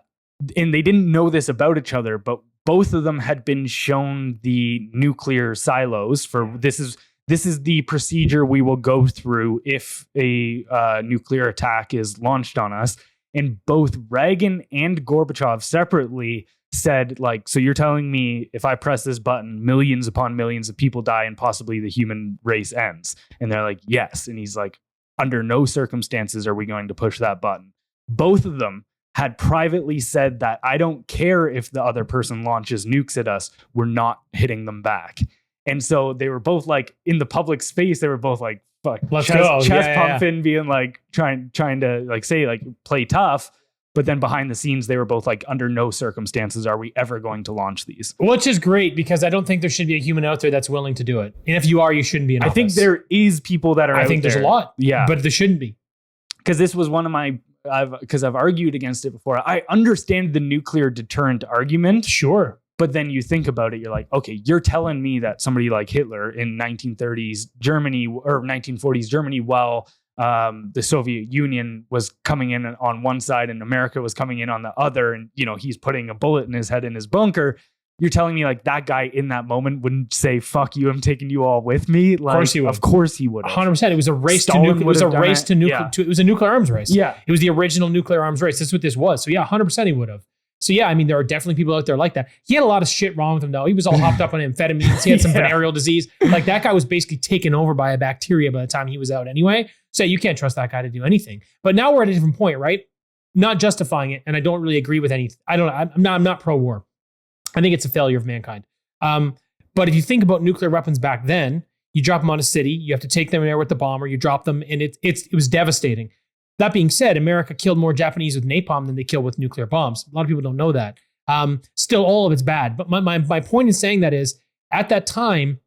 they didn't know this about each other, but both of them had been shown the nuclear silos for this is the procedure we will go through if a nuclear attack is launched on us. And both Reagan and Gorbachev separately said, like, so you're telling me if I press this button, millions upon millions of people die and possibly the human race ends? And they're like, yes. And he's like, under no circumstances are we going to push that button. Both of them had privately said that I don't care if the other person launches nukes at us, we're not hitting them back. And so they were both like in the public space, they were both like, fuck, let's go. Chest pumping, being like trying to like say like play tough. But then behind the scenes, they were both like, under no circumstances are we ever going to launch these. Which is great because I don't think there should be a human out there that's willing to do it. And if you are, you shouldn't be in office. I think there is people that are I think there. there's a lot. Yeah. But there shouldn't be. Because this was one of my, because I've argued against it before. I understand the nuclear deterrent argument. Sure. But then you think about it, you're like, okay, you're telling me that somebody like Hitler in 1930s Germany or 1940s Germany, while the Soviet Union was coming in on one side and America was coming in on the other, and he's putting a bullet in his head in his bunker. You're telling me like that guy in that moment wouldn't say, fuck you, I'm taking you all with me? Like, of course he would. Of course he would. 100%. It was a race to nuclear. It was a race to nuclear. It was a nuclear arms race. Yeah. It was the original nuclear arms race. That's what this was. So yeah, 100% he would have. So yeah, I mean, there are definitely people out there like that. He had a lot of shit wrong with him though. He was all hopped up on amphetamines. He had some venereal disease. Like that guy was basically taken over by a bacteria by the time he was out anyway. So you can't trust that guy to do anything. But now we're at a different point, right? Not justifying it. And I don't really agree with anything. I'm not pro-war. I think it's a failure of mankind. But if you think about nuclear weapons back then, you drop them on a city, you have to take them there with the bomber, you drop them, and it was devastating. That being said, America killed more Japanese with napalm than they kill with nuclear bombs. A lot of people don't know that. Still, all of it's bad. But my point in saying that is, at that time,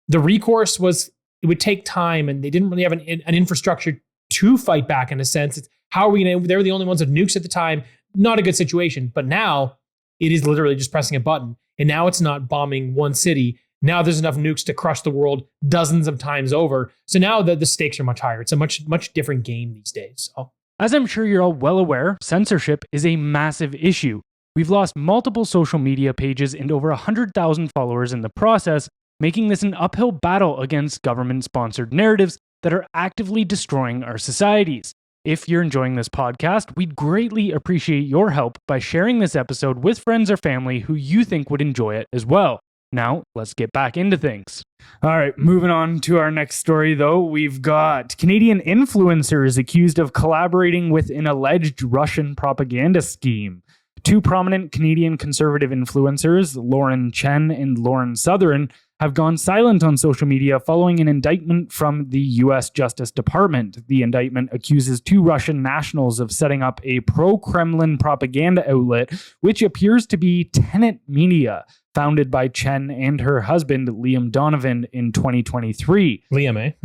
the recourse was, it would take time, and they didn't really have an infrastructure to fight back in a sense. It's, how are we going to, they were the only ones with nukes at the time. Not a good situation. But now, it is literally just pressing a button. And now it's not bombing one city. Now there's enough nukes to crush the world dozens of times over. So now the stakes are much higher. It's a much different game these days. So. As I'm sure you're all well aware, censorship is a massive issue. We've lost multiple social media pages and over 100,000 followers in the process, making this an uphill battle against government-sponsored narratives that are actively destroying our societies. If you're enjoying this podcast, we'd greatly appreciate your help by sharing this episode with friends or family who you think would enjoy it as well. Now, let's get back into things. All right, moving on to our next story, though. We've got Canadian influencers accused of collaborating with an alleged Russian propaganda scheme. Two prominent Canadian conservative influencers, Lauren Chen and Lauren Southern, have gone silent on social media following an indictment from the U.S. Justice Department. The indictment accuses two Russian nationals of setting up a pro-Kremlin propaganda outlet, which appears to be Tenet Media, founded by Chen and her husband, Liam Donovan, in 2023. Liam,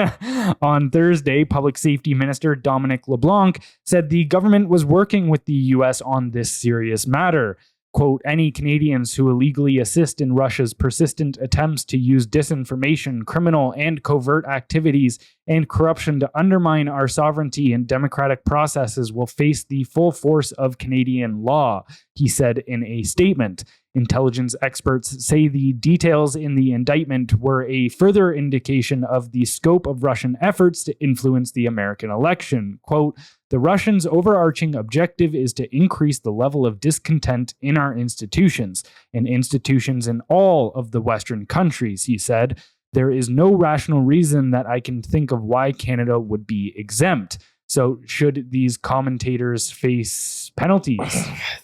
eh? On Thursday, Public Safety Minister Dominic LeBlanc said the government was working with the U.S. on this serious matter. Quote, any Canadians who illegally assist in Russia's persistent attempts to use disinformation, criminal and covert activities and corruption to undermine our sovereignty and democratic processes will face the full force of Canadian law, he said in a statement. Intelligence experts say the details in the indictment were a further indication of the scope of Russian efforts to influence the American election. Quote, the Russians' overarching objective is to increase the level of discontent in our institutions and institutions in all of the Western countries, he said. There is no rational reason that I can think of why Canada would be exempt. So should these commentators face penalties?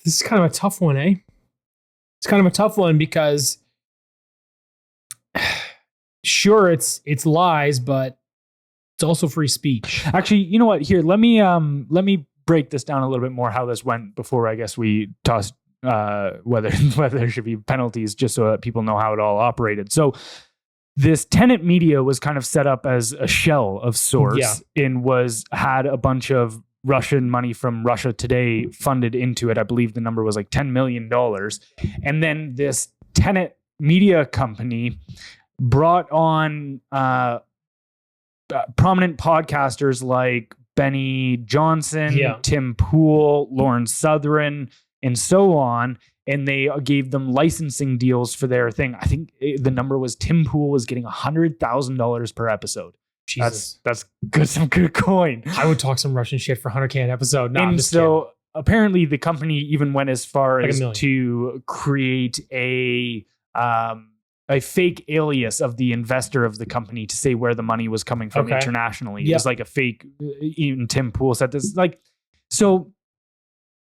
This is kind of a tough one, eh? It's kind of a tough one because sure, it's lies, but it's also free speech. Actually, you know what? Here, let me break this down a little bit more how this went before I guess we toss whether there should be penalties, just so that people know how it all operated. So this tenant media was kind of set up as a shell of sorts and had a bunch of Russian money from Russia Today funded into it. I believe the number was like $10 million. And then this tenant media company brought on prominent podcasters like Benny Johnson, Tim Pool, Lauren Southern, and so on. And they gave them licensing deals for their thing. I think the number was Tim Pool was getting $100,000 per episode. Jesus. That's good, some good coin. I would talk some Russian shit for $100K an episode. No, and so apparently the company even went as far as to create a fake alias of the investor of the company to say where the money was coming from internationally. It was like a fake, even Tim Pool said this. Like, so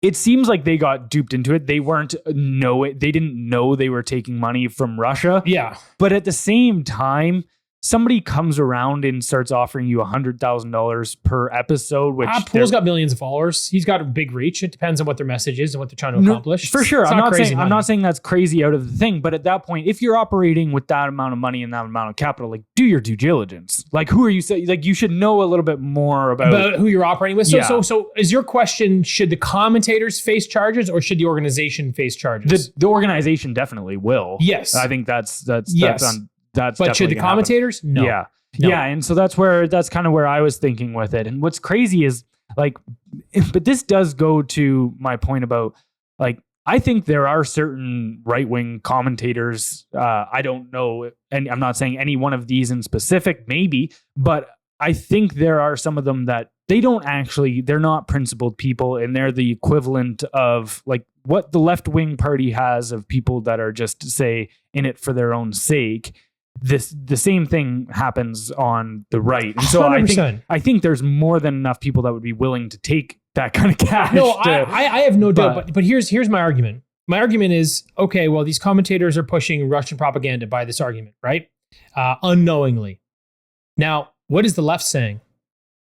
it seems like they got duped into it. They didn't know they were taking money from Russia. Yeah. But at the same time, somebody comes around and starts offering you $100,000 per episode, which Pool's got millions of followers. He's got a big reach. It depends on what their message is and what they're trying to accomplish. For sure. I'm not saying that's crazy out of the thing, but at that point, if you're operating with that amount of money and that amount of capital, like do your due diligence. Like who are you saying? Like you should know a little bit more about who you're operating with. So is your question, should the commentators face charges or should the organization face charges? The organization definitely will. Yes. I think that's but should the commentators? Happen. No. Yeah. And so that's kind of where I was thinking with it. And what's crazy is like, but this does go to my point about like, I think there are certain right-wing commentators. I don't know. And I'm not saying any one of these in specific, maybe, but I think there are some of them that they're not principled people. And they're the equivalent of like what the left-wing party has of people that are just say in it for their own sake. The same thing happens on the right. And so 100%. I think there's more than enough people that would be willing to take that kind of cash. No, I have no doubt. But here's my argument. My argument is, okay, well, these commentators are pushing Russian propaganda by this argument, right? Unknowingly. Now, what is the left saying?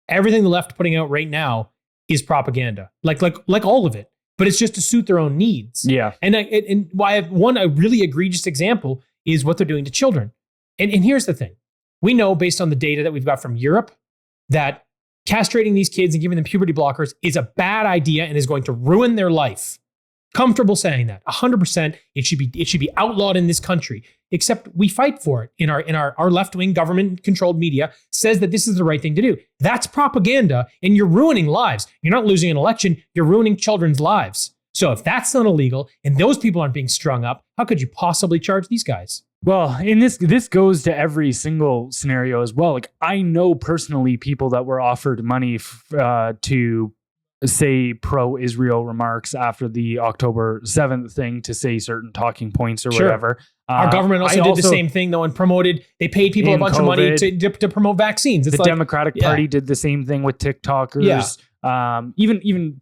Everything the left putting out right now is propaganda, like all of it. But it's just to suit their own needs. Yeah. And why a really egregious example is what they're doing to children. And here's the thing. We know based on the data that we've got from Europe that castrating these kids and giving them puberty blockers is a bad idea and is going to ruin their life. Comfortable saying that. 100%. It should be outlawed in this country. Except we fight for it in our left-wing government-controlled media says that this is the right thing to do. That's propaganda, and you're ruining lives. You're not losing an election. You're ruining children's lives. So if that's not illegal and those people aren't being strung up, how could you possibly charge these guys? Well, in this goes to every single scenario as well. Like I know personally people that were offered money to say pro-Israel remarks after the October 7th thing to say certain talking points or whatever. Our government also did the same thing though and promoted, they paid people a bunch of money to promote vaccines. It's the Democratic Party did the same thing with TikTokers. Yeah. Even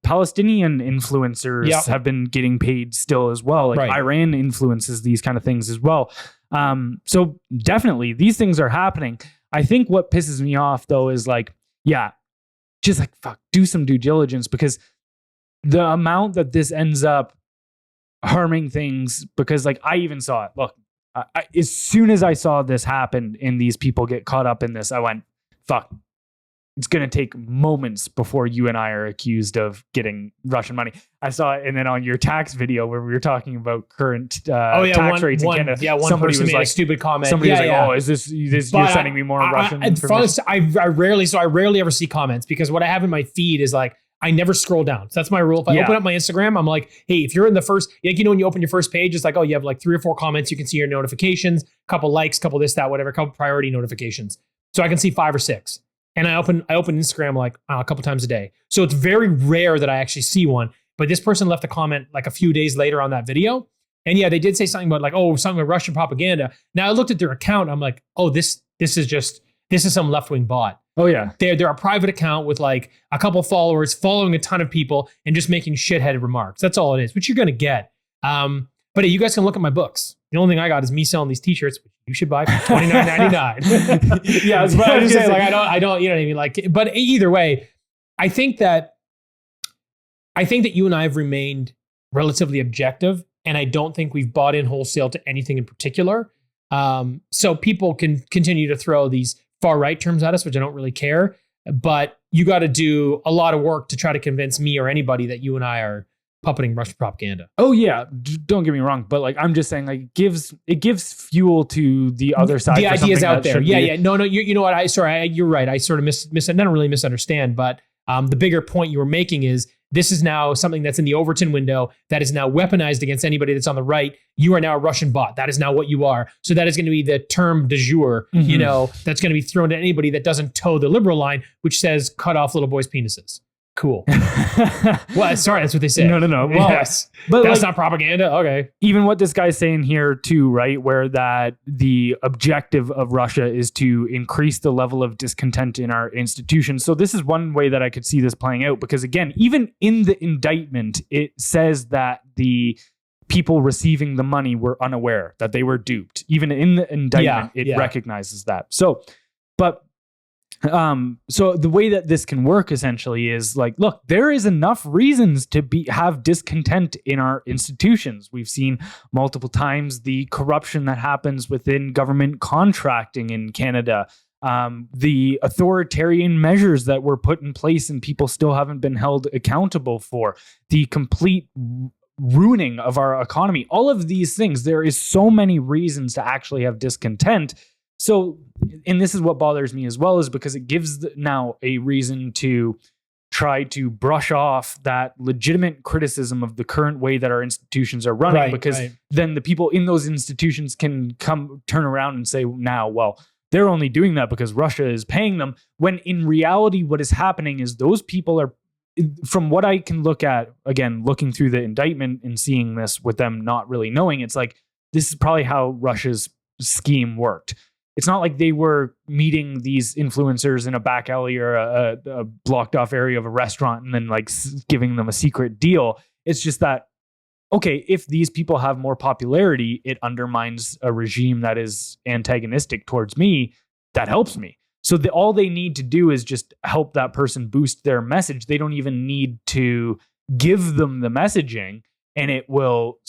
Palestinian influencers have been getting paid still as well. Like Iran influences these kind of things as well. So definitely these things are happening. I think what pisses me off though is like, just like, fuck, do some due diligence because the amount that this ends up harming things, because like I even saw it. Look, as soon as I saw this happen and these people get caught up in this, I went, fuck, it's going to take moments before you and I are accused of getting Russian money. I saw it, and then on your tax video where we were talking about current tax rates in Canada, one person made a stupid comment. Somebody was like, "Oh, is this you're sending me more Russian information?" I rarely ever see comments, because what I have in my feed is like, I never scroll down. So that's my rule. If I open up my Instagram, I'm like, hey, if you're in the first, like, when you open your first page, it's like, oh, you have like 3 or 4 comments. You can see your notifications, couple likes, couple this, that, whatever, couple priority notifications. So I can see 5 or 6. And I open Instagram like a couple times a day. So it's very rare that I actually see one. But this person left a comment like a few days later on that video. And yeah, they did say something about like, oh, something about Russian propaganda. Now I looked at their account. I'm like, oh, this is some left-wing bot. Oh yeah. They're a private account with like a couple followers following a ton of people and just making shitheaded remarks. That's all it is, which you're going to get. But hey, you guys can look at my books. The only thing I got is me selling these t-shirts, which you should buy for $29.99. Yeah, but I just say like, I don't, you know what I mean? Like, but either way, I think that you and I have remained relatively objective, and I don't think we've bought in wholesale to anything in particular. So people can continue to throw these far right terms at us, which I don't really care. But you got to do a lot of work to try to convince me or anybody that you and I are puppeting Russian propaganda. Oh yeah, don't get me wrong, but like I'm just saying, like it gives fuel to the other side. The ideas out there, yeah. No, you know what? You're right. I sort of I don't really misunderstand, but the bigger point you were making is this is now something that's in the Overton window that is now weaponized against anybody that's on the right. You are now a Russian bot. That is now what you are. So that is going to be the term du jour, you know, that's going to be thrown at anybody that doesn't toe the liberal line, which says cut off little boys' penises. Cool. Well, sorry, that's what they say. No. Well, yes, but that's not propaganda. Okay. Even what this guy's saying here too, right? Where that the objective of Russia is to increase the level of discontent in our institutions. So this is one way that I could see this playing out, because again, even in the indictment, it says that the people receiving the money were unaware, that they were duped. Even in the indictment, it recognizes that. So the way that this can work essentially is like, look, there is enough reasons to have discontent in our institutions. We've seen multiple times the corruption that happens within government contracting in Canada, the authoritarian measures that were put in place and people still haven't been held accountable for, the complete ruining of our economy. All of these things, there is so many reasons to actually have discontent. So, and this is what bothers me as well, is because it gives now a reason to try to brush off that legitimate criticism of the current way that our institutions are running, then the people in those institutions can turn around and say now, well, they're only doing that because Russia is paying them, when in reality, what is happening is those people are, from what I can look at, again, looking through the indictment and seeing this with them not really knowing, it's like, this is probably how Russia's scheme worked. It's not like they were meeting these influencers in a back alley or a blocked off area of a restaurant and then like giving them a secret deal. It's just that, okay, if these people have more popularity, it undermines a regime that is antagonistic towards me. That helps me. So all they need to do is just help that person boost their message. They don't even need to give them the messaging, and it will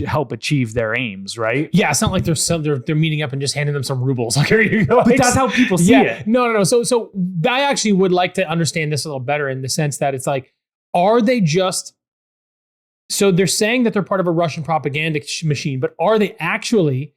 help achieve their aims, right? Yeah, it's not like they're meeting up and just handing them some rubles. Like, here you go. But that's how people see it. No. So I actually would like to understand this a little better, in the sense that it's like, are they just... So they're saying that they're part of a Russian propaganda machine, but are they actually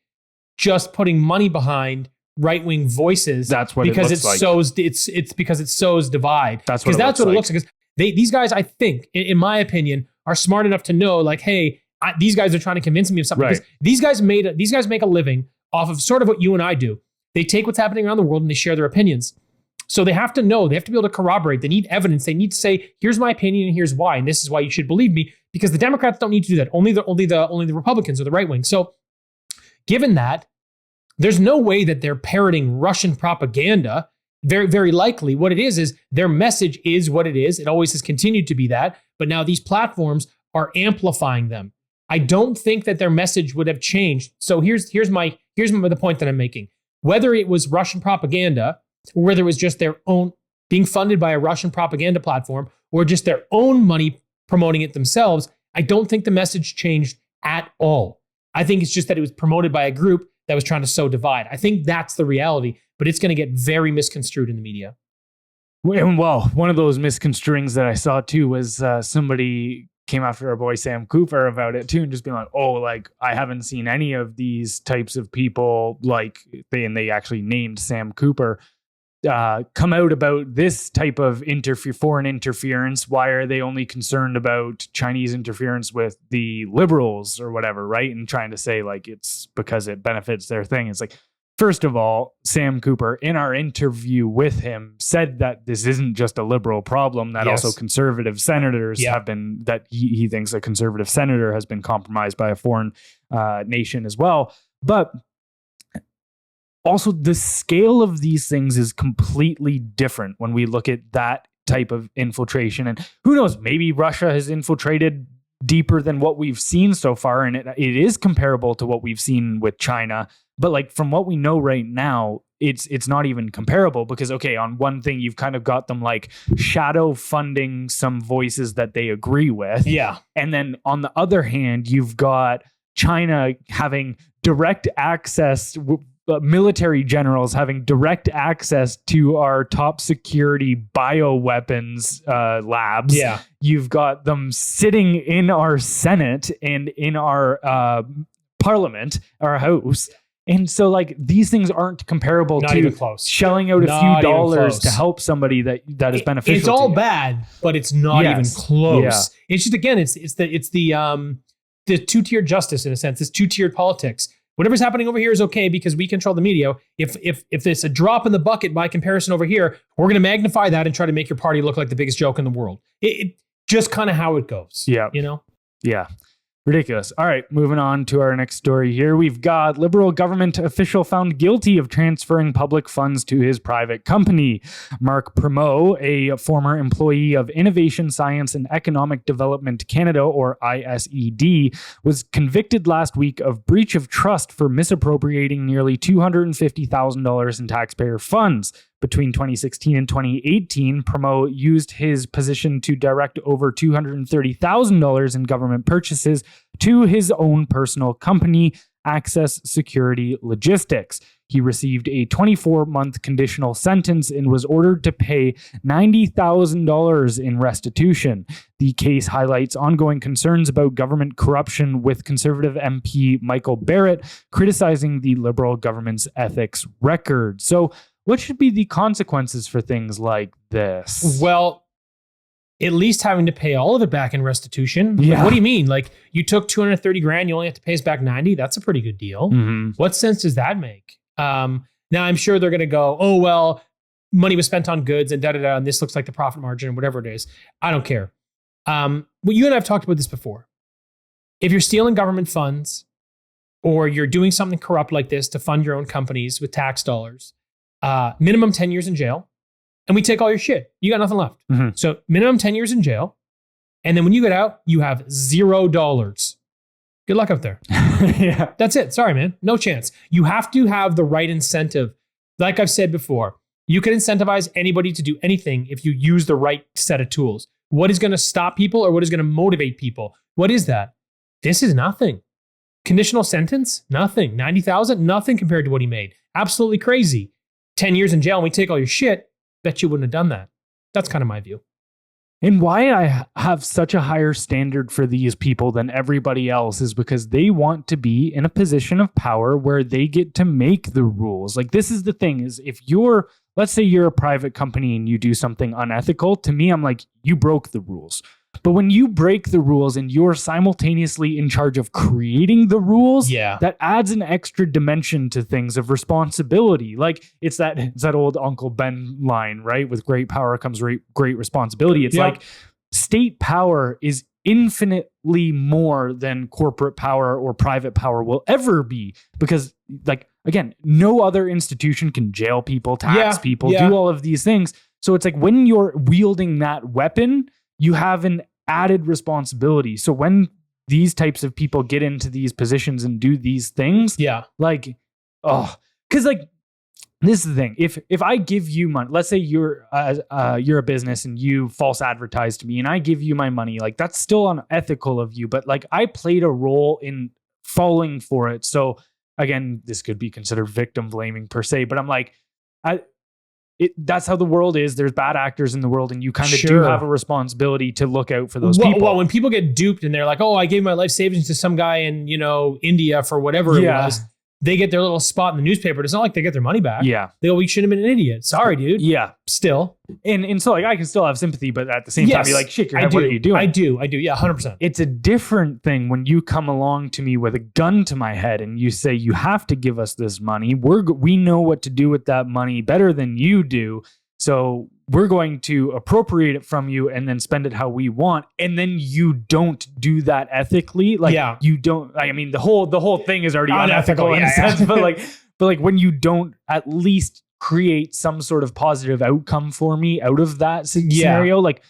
just putting money behind right-wing voices? That's what because it looks sows it's because it sows divide. That's what it looks like. Because these guys, I think, in my opinion, are smart enough to know, like, hey, these guys are trying to convince me of something. Right. Because these guys make a living off of sort of what you and I do. They take what's happening around the world and they share their opinions. So they have to know, they have to be able to corroborate. They need evidence. They need to say, here's my opinion and here's why, and this is why you should believe me. Because the Democrats don't need to do that. Only the Republicans or the right wing. So given that, there's no way that they're parroting Russian propaganda. Very, very likely what it is their message is what it is. It always has continued to be that. But now these platforms are amplifying them. I don't think that their message would have changed. So here's the point that I'm making. Whether it was Russian propaganda, or whether it was just their own being funded by a Russian propaganda platform, or just their own money promoting it themselves, I don't think the message changed at all. I think it's just that it was promoted by a group that was trying to sow divide. I think that's the reality, but it's going to get very misconstrued in the media. Well, one of those misconstruings that I saw too was somebody came after our boy Sam Cooper about it too, and just being like, "Oh, like I haven't seen any of these types of people like they actually named Sam Cooper come out about this type of foreign interference. Why are they only concerned about Chinese interference with the liberals or whatever, right? And trying to say like it's because it benefits their thing. It's like, first of all, Sam Cooper, in our interview with him, said that this isn't just a liberal problem, that also conservative senators have been, that he thinks a conservative senator has been compromised by a foreign nation as well. But also, the scale of these things is completely different when we look at that type of infiltration. And who knows, maybe Russia has infiltrated deeper than what we've seen so far. And it is comparable to what we've seen with China. But like from what we know right now, it's not even comparable because, okay, on one thing, you've kind of got them like shadow funding some voices that they agree with. Yeah. And then on the other hand, you've got China having direct access, military generals having direct access to our top security bioweapons labs. Yeah. You've got them sitting in our Senate and in our parliament, our house. And so like these things aren't comparable Not to even close. shelling out a Not few even dollars close. to help somebody that is beneficial. It's all to you. bad, but it's not even close. Yeah. It's just, again, it's the two-tiered justice in a sense. It's two-tiered politics. Whatever's happening over here is okay because we control the media. If it's a drop in the bucket by comparison over here, we're going to magnify that and try to make your party look like the biggest joke in the world. It just kind of how it goes. Yeah. You know? Yeah. Ridiculous. All right, moving on to our next story here. We've got Liberal government official found guilty of transferring public funds to his private company. Mark Primo, a former employee of Innovation, Science and Economic Development Canada, or ISED, was convicted last week of breach of trust for misappropriating nearly $250,000 in taxpayer funds. Between 2016 and 2018, Primo used his position to direct over $230,000 in government purchases to his own personal company, Access Security Logistics. He received a 24-month conditional sentence and was ordered to pay $90,000 in restitution. The case highlights ongoing concerns about government corruption, with Conservative MP Michael Barrett criticizing the Liberal government's ethics record. So, what should be the consequences for things like this? Well, at least having to pay all of it back in restitution. Yeah. Like, what do you mean? Like, you took 230 grand, you only have to pay us back 90. That's a pretty good deal. Mm-hmm. What sense does that make? Now I'm sure they're going to go, oh, well, money was spent on goods and da-da-da, and this looks like the profit margin, whatever it is. I don't care. Well, you and I have talked about this before. If you're stealing government funds or you're doing something corrupt like this to fund your own companies with tax dollars, minimum 10 years in jail, and we take all your shit. You got nothing left. Mm-hmm. So minimum 10 years in jail. And then when you get out, you have $0. Good luck up there. Yeah. That's it. Sorry, man. No chance. You have to have the right incentive. Like I've said before, you can incentivize anybody to do anything if you use the right set of tools. What is going to stop people or what is going to motivate people? What is that? This is nothing. Conditional sentence? Nothing. 90,000? Nothing compared to what he made. Absolutely crazy. 10 years in jail and we take all your shit. Bet you wouldn't have done that. That's kind of my view. And why I have such a higher standard for these people than everybody else is because they want to be in a position of power where they get to make the rules. Like, this is the thing, is if you're, let's say you're a private company and you do something unethical, to me, I'm like, you broke the rules. But when you break the rules and you're simultaneously in charge of creating the rules, that adds an extra dimension to things of responsibility. Like it's that old Uncle Ben line, right? With great power comes great responsibility. It's like state power is infinitely more than corporate power or private power will ever be, because like, again, no other institution can jail people, tax people, do all of these things. So it's like when you're wielding that weapon, you have an added responsibility. So when these types of people get into these positions and do these things, like, because like this is the thing. If I give you money, let's say you're a business and you false advertise to me, and I give you my money, like that's still unethical of you, but like I played a role in falling for it. So again, this could be considered victim blaming per se, but I'm like, that's how the world is. There's bad actors in the world, and you kind of do Sure. have a responsibility to look out for those people. Well, when people get duped and they're like, oh, I gave my life savings to some guy in, India for whatever it was, they get their little spot in the newspaper. It's not like they get their money back. Yeah. They go, we shouldn't have been an idiot. Sorry, dude. Yeah. Still. And so like I can still have sympathy, but at the same time, be like, shit, what are you doing? I do. Yeah, 100%. It's a different thing when you come along to me with a gun to my head and you say, you have to give us this money. We know what to do with that money better than you do. So we're going to appropriate it from you and then spend it how we want. And then you don't do that ethically. Like you don't, I mean, the whole thing is already unethical in a sense, but like when you don't at least create some sort of positive outcome for me out of that scenario, like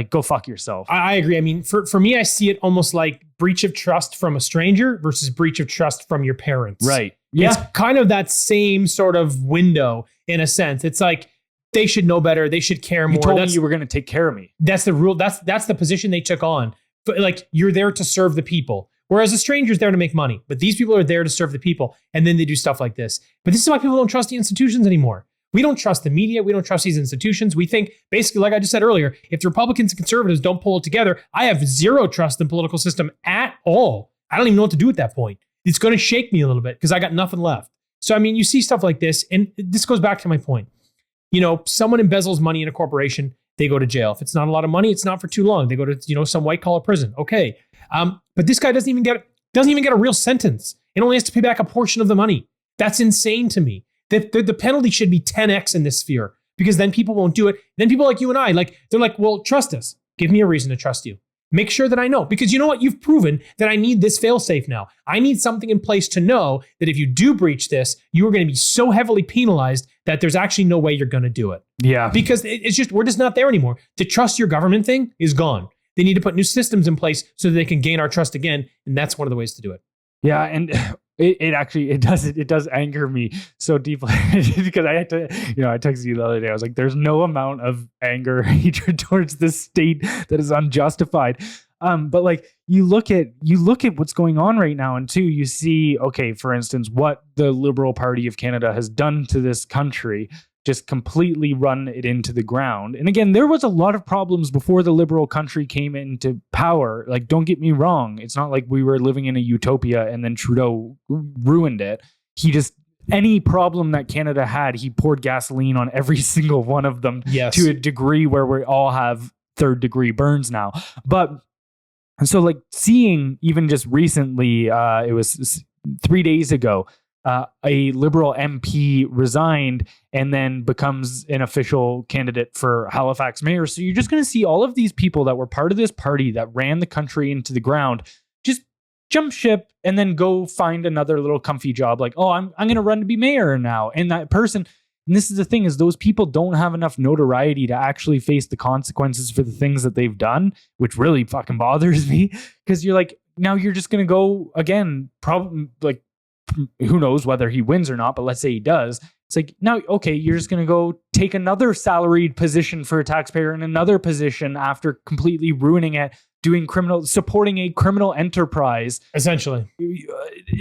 go fuck yourself. I agree. I mean, for me, I see it almost like breach of trust from a stranger versus breach of trust from your parents. Right. Yeah. It's kind of that same sort of window in a sense. It's like, they should know better. They should care more. You told me you were going to take care of me. That's the rule. That's the position they took on. But like, you're there to serve the people. Whereas a stranger's there to make money. But these people are there to serve the people. And then they do stuff like this. But this is why people don't trust the institutions anymore. We don't trust the media. We don't trust these institutions. We think, basically, like I just said earlier, if the Republicans and conservatives don't pull it together, I have zero trust in the political system at all. I don't even know what to do at that point. It's going to shake me a little bit because I got nothing left. So, I mean, you see stuff like this. And this goes back to my point. Someone embezzles money in a corporation, they go to jail. If it's not a lot of money, it's not for too long. They go to, some white collar prison. Okay. But this guy doesn't even get a real sentence. It only has to pay back a portion of the money. That's insane to me. The penalty should be 10x in this sphere because then people won't do it. Then people like you and I, they're like, well, trust us. Give me a reason to trust you. Make sure that I know, because you know what? You've proven that I need this fail-safe now. I need something in place to know that if you do breach this, you are going to be so heavily penalized that there's actually no way you're going to do it. Yeah. Because we're just not there anymore. The trust your government thing is gone. They need to put new systems in place so that they can gain our trust again. And that's one of the ways to do it. Yeah. And it does anger me so deeply because I had to, I texted you the other day. I was like, there's no amount of anger, hatred towards this state that is unjustified. But like you look at what's going on right now, and two, you see, okay, for instance, what the Liberal Party of Canada has done to this country, just completely run it into the ground. And again, there was a lot of problems before the Liberal country came into power. Like, don't get me wrong. It's not like we were living in a utopia and then Trudeau ruined it. Any problem that Canada had, he poured gasoline on every single one of them to a degree where we all have third degree burns now. And so like seeing even just recently, it was 3 days ago, a Liberal MP resigned and then becomes an official candidate for Halifax mayor. So you're just going to see all of these people that were part of this party that ran the country into the ground just jump ship and then go find another little comfy job. Like, oh, I'm going to run to be mayor now. And that person, and this is the thing, is those people don't have enough notoriety to actually face the consequences for the things that they've done, which really fucking bothers me. Because you're like, now you're just going to go again, probably like, who knows whether he wins or not, but let's say he does. It's like, now, okay, you're just going to go take another salaried position for a taxpayer in another position after completely ruining it, supporting a criminal enterprise. Essentially.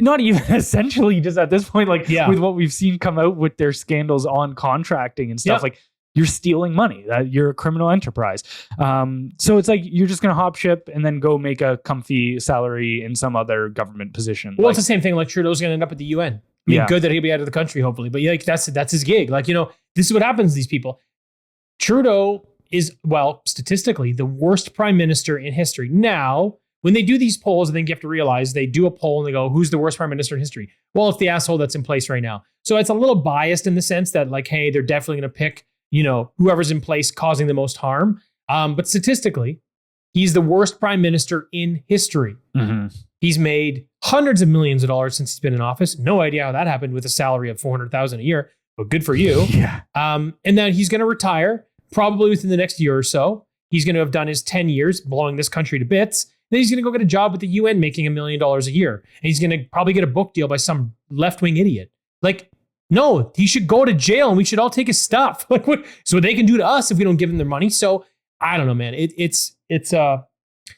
Not even essentially, just at this point, with what we've seen come out with their scandals on contracting and stuff, like you're stealing money, that you're a criminal enterprise. So it's like, you're just going to hop ship and then go make a comfy salary in some other government position. Well, it's the same thing. Like Trudeau's going to end up at the UN. I mean, good that he'll be out of the country, hopefully. But that's his gig. Like, this is what happens to these people. Trudeau is, well, statistically, the worst prime minister in history. Now, when they do these polls, I think you have to realize they do a poll and they go, who's the worst prime minister in history? Well, it's the asshole that's in place right now. So it's a little biased in the sense that, like, hey, they're definitely going to pick, whoever's in place causing the most harm. But statistically, he's the worst prime minister in history. Mm-hmm. He's made hundreds of millions of dollars since he's been in office. No idea how that happened with a salary of $400,000 a year, but good for you. And then he's going to retire probably within the next year or so. He's going to have done his 10 years blowing this country to bits. Then he's going to go get a job at the UN making $1 million a year. And he's going to probably get a book deal by some left-wing idiot. Like, no, he should go to jail and we should all take his stuff. Like, what? So they can do to us if we don't give them their money. So I don't know, man.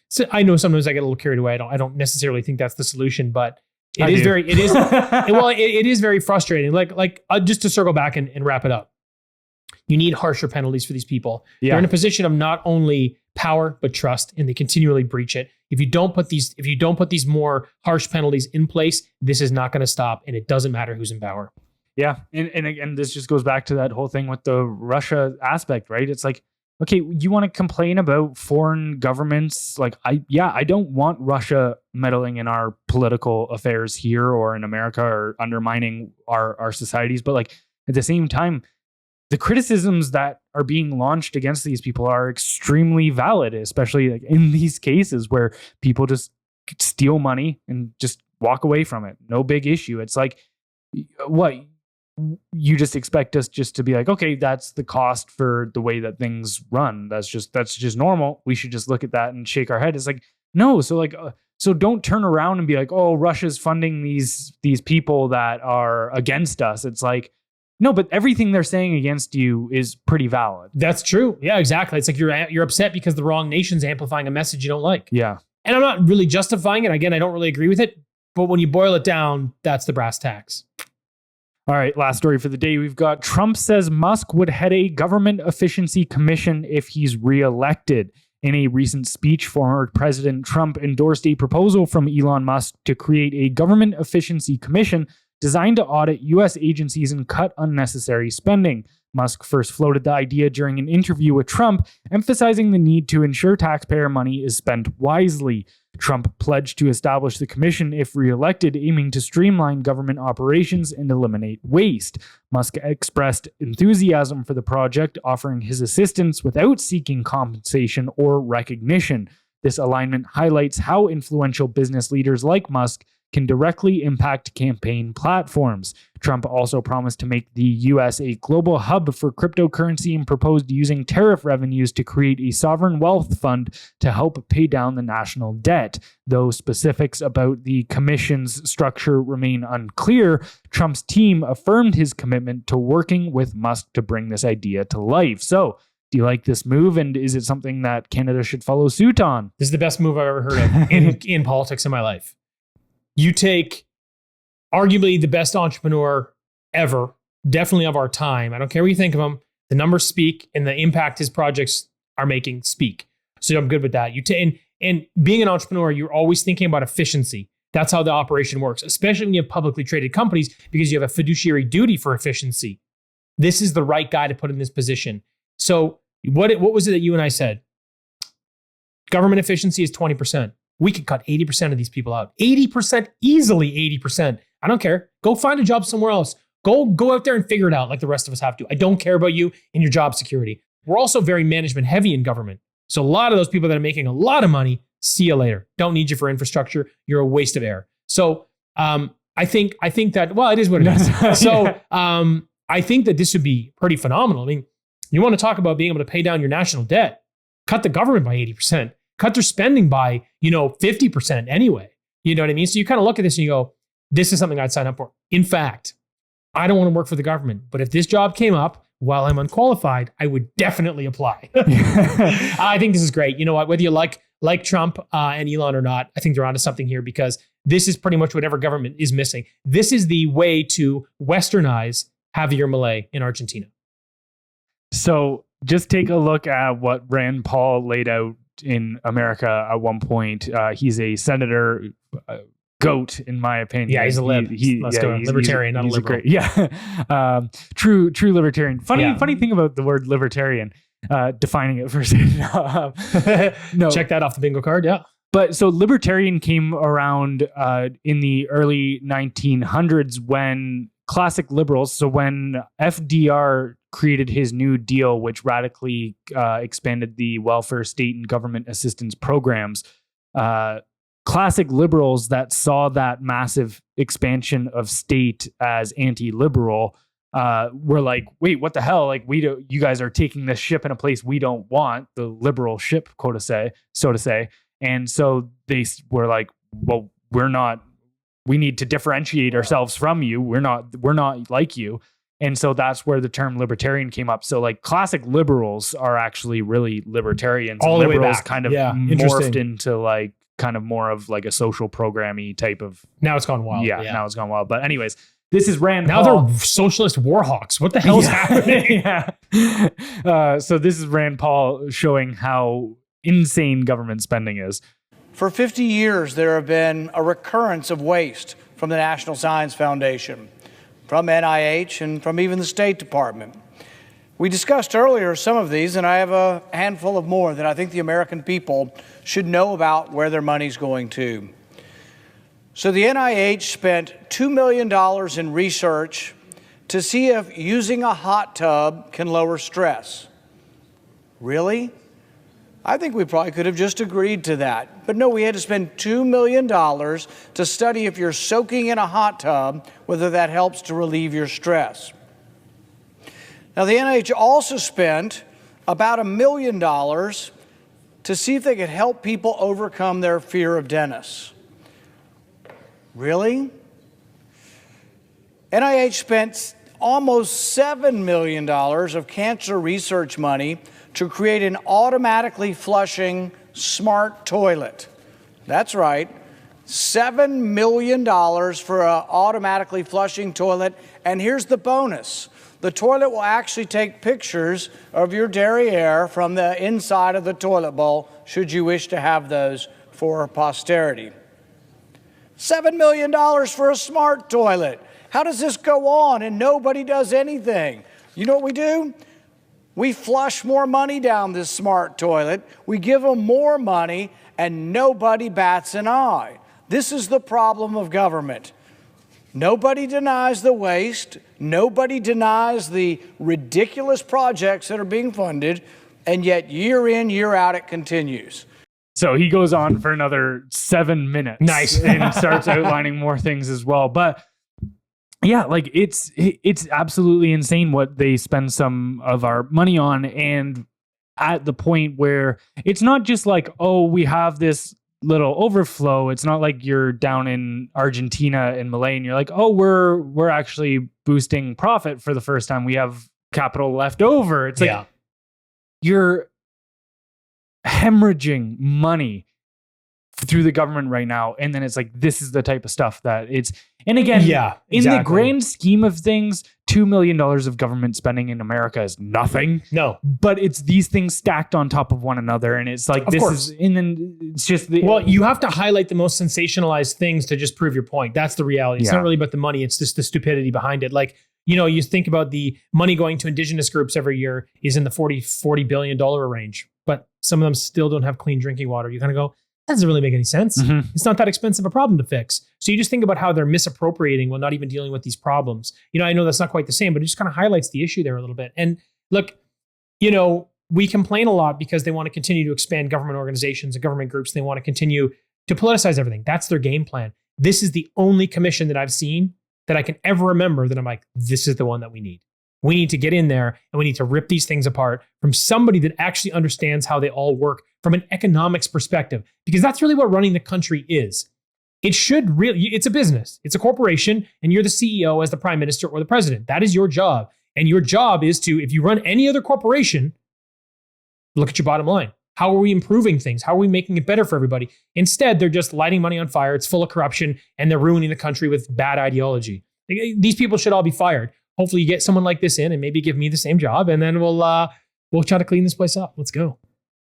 So I know sometimes I get a little carried away. I don't necessarily think that's the solution, but it is very frustrating. Like just to circle back and wrap it up. You need harsher penalties for these people. Yeah. They're in a position of not only power but trust, and they continually breach it. If you don't put these more harsh penalties in place, this is not going to stop, and it doesn't matter who's in power. Yeah. And again, this just goes back to that whole thing with the Russia aspect, right? It's like, okay, you want to complain about foreign governments? Like, I don't want Russia meddling in our political affairs here or in America or undermining our societies. But like at the same time, the criticisms that are being launched against these people are extremely valid, especially like in these cases where people just steal money and just walk away from it. No big issue. It's like, what? You just expect us just to be like, okay, that's the cost for the way that things run. That's just normal. We should just look at that and shake our head. It's like, no. So like, so don't turn around and be like, oh, Russia's funding these people that are against us. It's like, no, but everything they're saying against you is pretty valid. That's true. Yeah, exactly. It's like you're upset because the wrong nation's amplifying a message you don't like. Yeah. And I'm not really justifying it. Again, I don't really agree with it. But when you boil it down, that's the brass tacks. All right, last story for the day. We've got Trump says Musk would head a government efficiency commission if he's reelected. In a recent speech, former President Trump endorsed a proposal from Elon Musk to create a government efficiency commission designed to audit U.S. agencies and cut unnecessary spending. Musk first floated the idea during an interview with Trump, emphasizing the need to ensure taxpayer money is spent wisely. Trump pledged to establish the commission if reelected, aiming to streamline government operations and eliminate waste. Musk expressed enthusiasm for the project, offering his assistance without seeking compensation or recognition. This alignment highlights how influential business leaders like Musk can directly impact campaign platforms. Trump also promised to make the U.S. a global hub for cryptocurrency and proposed using tariff revenues to create a sovereign wealth fund to help pay down the national debt. Though specifics about the commission's structure remain unclear, Trump's team affirmed his commitment to working with Musk to bring this idea to life. So, do you like this move, and is it something that Canada should follow suit on? This is the best move I've ever heard of in politics in my life. You take arguably the best entrepreneur ever, definitely of our time. I don't care what you think of him. The numbers speak, and the impact his projects are making speak. So I'm good with that. And being an entrepreneur, you're always thinking about efficiency. That's how the operation works, especially when you have publicly traded companies, because you have a fiduciary duty for efficiency. This is the right guy to put in this position. So what was it that you and I said? Government efficiency is 20%. We could cut 80% of these people out. 80%, easily 80%. I don't care. Go find a job somewhere else. Go out there and figure it out like the rest of us have to. I don't care about you and your job security. We're also very management heavy in government. So a lot of those people that are making a lot of money, see you later. Don't need you for infrastructure. You're a waste of air. So I think that, well, it is what it is. So I think that this would be pretty phenomenal. I mean, you want to talk about being able to pay down your national debt, cut the government by 80%. Cut their spending by, 50% anyway. You know what I mean? So you kind of look at this and you go, this is something I'd sign up for. In fact, I don't want to work for the government, but if this job came up while I'm unqualified, I would definitely apply. I think this is great. You know what? Whether you like Trump and Elon or not, I think they're onto something here, because this is pretty much whatever government is missing. This is the way to westernize Javier Milei in Argentina. So just take a look at what Rand Paul laid out in America at one point. He's a senator, goat in my opinion. Yeah, he's a lib. Libertarian, not a liberal. True libertarian. Funny thing about the word libertarian, defining it for a second. No, check that off the bingo card. Yeah. But so libertarian came around in the early 1900s when classic liberals, so when FDR created his New Deal, which radically expanded the welfare state and government assistance programs, classic liberals that saw that massive expansion of state as anti-liberal were like, wait, what the hell? Like, you guys are taking this ship in a place we don't want, the liberal ship, so to say. And so they were like, well, we need to differentiate ourselves from you. We're not like you. And so that's where the term libertarian came up. So like classic liberals are actually really libertarians. All the way back. Kind of morphed into like kind of more of like a social programmy type of. Now it's gone wild. Yeah, now it's gone wild. But anyways, this is Rand Now Paul. they're socialist warhawks. What the hell is happening? So this is Rand Paul showing how insane government spending is. For 50 years, there have been a recurrence of waste from the National Science Foundation, from NIH, and from even the State Department. We discussed earlier some of these, and I have a handful of more that I think the American people should know about where their money's going to. So the NIH spent $2 million in research to see if using a hot tub can lower stress. Really? I think we probably could have just agreed to that. But no, we had to spend $2 million to study if you're soaking in a hot tub, whether that helps to relieve your stress. Now, the NIH also spent about $1 million to see if they could help people overcome their fear of dentists. Really? NIH spent almost $7 million of cancer research money to create an automatically flushing smart toilet. That's right, $7 million for an automatically flushing toilet. And here's the bonus. The toilet will actually take pictures of your derriere from the inside of the toilet bowl, should you wish to have those for posterity. $7 million for a smart toilet. How does this go on and nobody does anything? You know what we do? We flush more money down this smart toilet. We give them more money and nobody bats an eye. This is the problem of government. Nobody denies the waste. Nobody denies the ridiculous projects that are being funded. And yet year in, year out, it continues. So he goes on for another 7 minutes. Nice. And starts outlining more things as well. But yeah, like it's absolutely insane what they spend some of our money on. And at the point where it's not just like, oh, we have this little overflow. It's not like you're down in Argentina in Malay and you're like, oh, we're actually boosting profit for the first time. We have capital left over. It's like you're hemorrhaging money through the government right now. And then it's like, this is the type of stuff that it's, and again, in the grand scheme of things, $2 million of government spending in America is nothing. No. But it's these things stacked on top of one another. And it's like, and then it's just well, you have to highlight the most sensationalized things to just prove your point. That's the reality. It's not really about the money. It's just the stupidity behind it. Like, you know, you think about the money going to indigenous groups every year is in the $40 billion range, but some of them still don't have clean drinking water. You kind of go, that doesn't really make any sense. Mm-hmm. It's not that expensive a problem to fix. So you just think about how they're misappropriating while not even dealing with these problems. You know, I know that's not quite the same, but it just kind of highlights the issue there a little bit. And look, you know, we complain a lot because they want to continue to expand government organizations and government groups. They want to continue to politicize everything. That's their game plan. This is the only commission that I've seen that I can ever remember that I'm like, this is the one that we need. We need to get in there and we need to rip these things apart from somebody that actually understands how they all work from an economics perspective, because that's really what running the country is. It should really, it's a business, it's a corporation, and you're the CEO as the prime minister or the president. That is your job. And your job is to, if you run any other corporation, look at your bottom line. How are we improving things? How are we making it better for everybody? Instead, they're just lighting money on fire. It's full of corruption and they're ruining the country with bad ideology. These people should all be fired. Hopefully you get someone like this in and maybe give me the same job, and then we'll try to clean this place up. Let's go.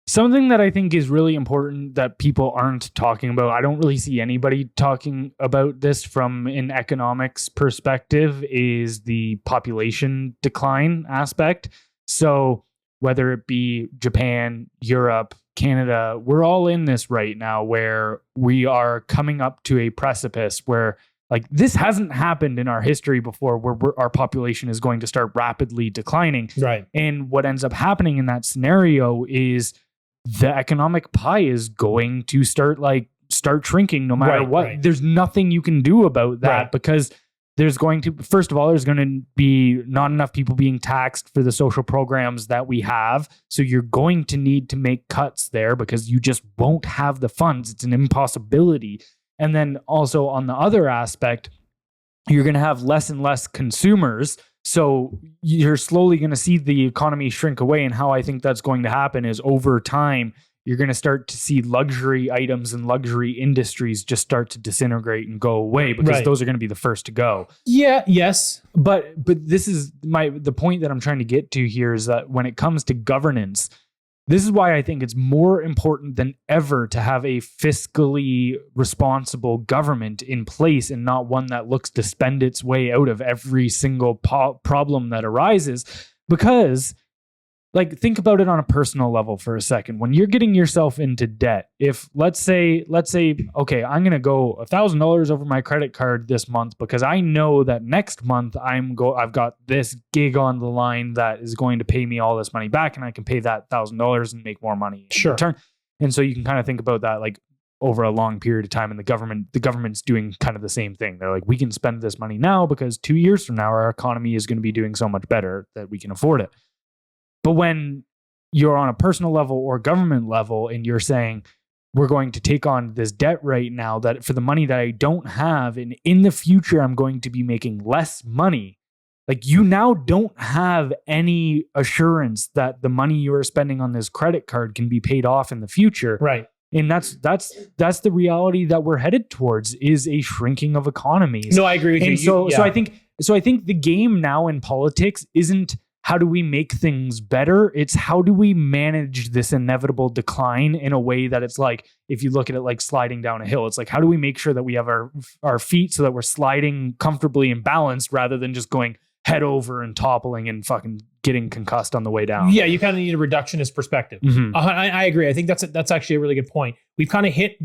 Something that I think is really important that people aren't talking about, I don't really see anybody talking about this from an economics perspective, is the population decline aspect. So whether it be Japan, Europe, Canada, we're all in this right now where we are coming up to a precipice where, like, this hasn't happened in our history before, where our population is going to start rapidly declining. Right. And what ends up happening in that scenario is the economic pie is going to start shrinking no matter what. Right. There's nothing you can do about that because there's going to, first of all, there's going to be not enough people being taxed for the social programs that we have. So you're going to need to make cuts there because you just won't have the funds. It's an impossibility. And then also on the other aspect, you're going to have less and less consumers. So you're slowly going to see the economy shrink away. And how I think that's going to happen is over time, you're going to start to see luxury items and luxury industries just start to disintegrate and go away, because those are going to be the first to go. Yeah. Yes. But this is the point that I'm trying to get to here, is that when it comes to governance, this is why I think it's more important than ever to have a fiscally responsible government in place, and not one that looks to spend its way out of every single problem that arises. Because, like, think about it on a personal level for a second. When you're getting yourself into debt, if let's say, okay, I'm going to go $1,000 over my credit card this month because I know that next month I've got this gig on the line that is going to pay me all this money back, and I can pay that $1,000 and make more money in return. And so you can kind of think about that like over a long period of time, and the government's doing kind of the same thing. They're like, we can spend this money now because 2 years from now our economy is going to be doing so much better that we can afford it. But when you're on a personal level or government level and you're saying, we're going to take on this debt right now that for the money that I don't have, and in the future I'm going to be making less money, like, you now don't have any assurance that the money you are spending on this credit card can be paid off in the future. Right. And that's the reality that we're headed towards, is a shrinking of economies. No, I agree with you. So I think the game now in politics isn't how do we make things better? It's how do we manage this inevitable decline in a way that it's like, if you look at it like sliding down a hill, it's like, how do we make sure that we have our feet so that we're sliding comfortably and balanced, rather than just going head over and toppling and fucking getting concussed on the way down? Yeah, you kind of need a reductionist perspective. Mm-hmm. I agree. I think that's actually a really good point. We've kind of hit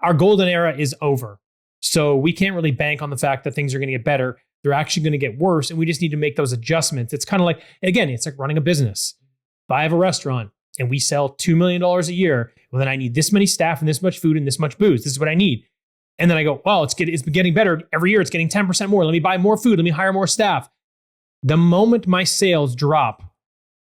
our golden era is over. So we can't really bank on the fact that things are going to get better. They're actually going to get worse, and we just need to make those adjustments. It's kind of like, again, it's like running a business. If I have a restaurant and we sell $2 million a year, well, then I need this many staff and this much food and this much booze. This is what I need. And then I go, well, it's getting better every year. It's getting 10% more. Let me buy more food. Let me hire more staff. The moment my sales drop,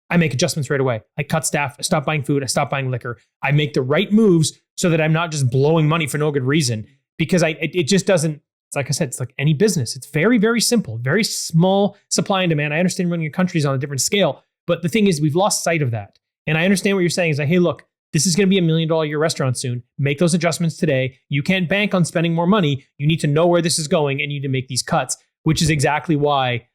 I make adjustments right away. I cut staff, I stop buying food, I stop buying liquor. I make the right moves so that I'm not just blowing money for no good reason, because it just doesn't. Like I said, it's like any business. It's very, very simple, very small supply and demand. I understand running a country is on a different scale, but the thing is, we've lost sight of that. And I understand what you're saying is like, hey, look, this is going to be $1 million a year restaurant soon. Make those adjustments today. You can't bank on spending more money. You need to know where this is going, and you need to make these cuts, which is exactly why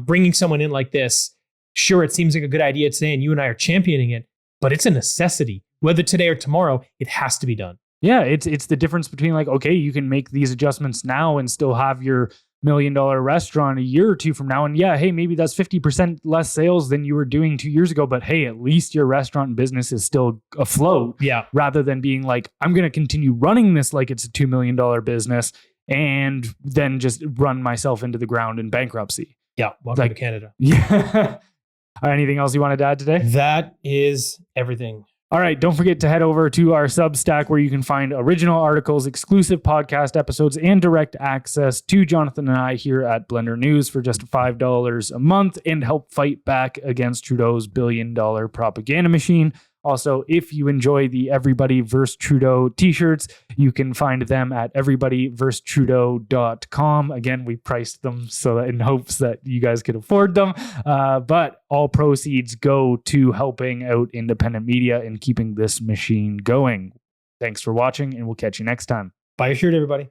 bringing someone in like this, sure, it seems like a good idea today, and you and I are championing it, but it's a necessity. Whether today or tomorrow, it has to be done. Yeah, it's the difference between like, okay, you can make these adjustments now and still have your $1 million restaurant a year or two from now. And yeah, hey, maybe that's 50% less sales than you were doing 2 years ago, but hey, at least your restaurant business is still afloat. Yeah. Rather than being like, I'm going to continue running this like it's a $2 million business and then just run myself into the ground in bankruptcy. Yeah. Welcome to Canada. Yeah. Anything else you wanted to add today? That is everything. All right, don't forget to head over to our Substack, where you can find original articles, exclusive podcast episodes, and direct access to Jonathan and I here at Blendr News for just $5 a month, and help fight back against Trudeau's $1 billion propaganda machine. Also, if you enjoy the Everybody vs. Trudeau t-shirts, you can find them at everybodyvstrudeau.com. Again, we priced them so that in hopes that you guys could afford them. But all proceeds go to helping out independent media and keeping this machine going. Thanks for watching, and we'll catch you next time. Buy your shirt, everybody.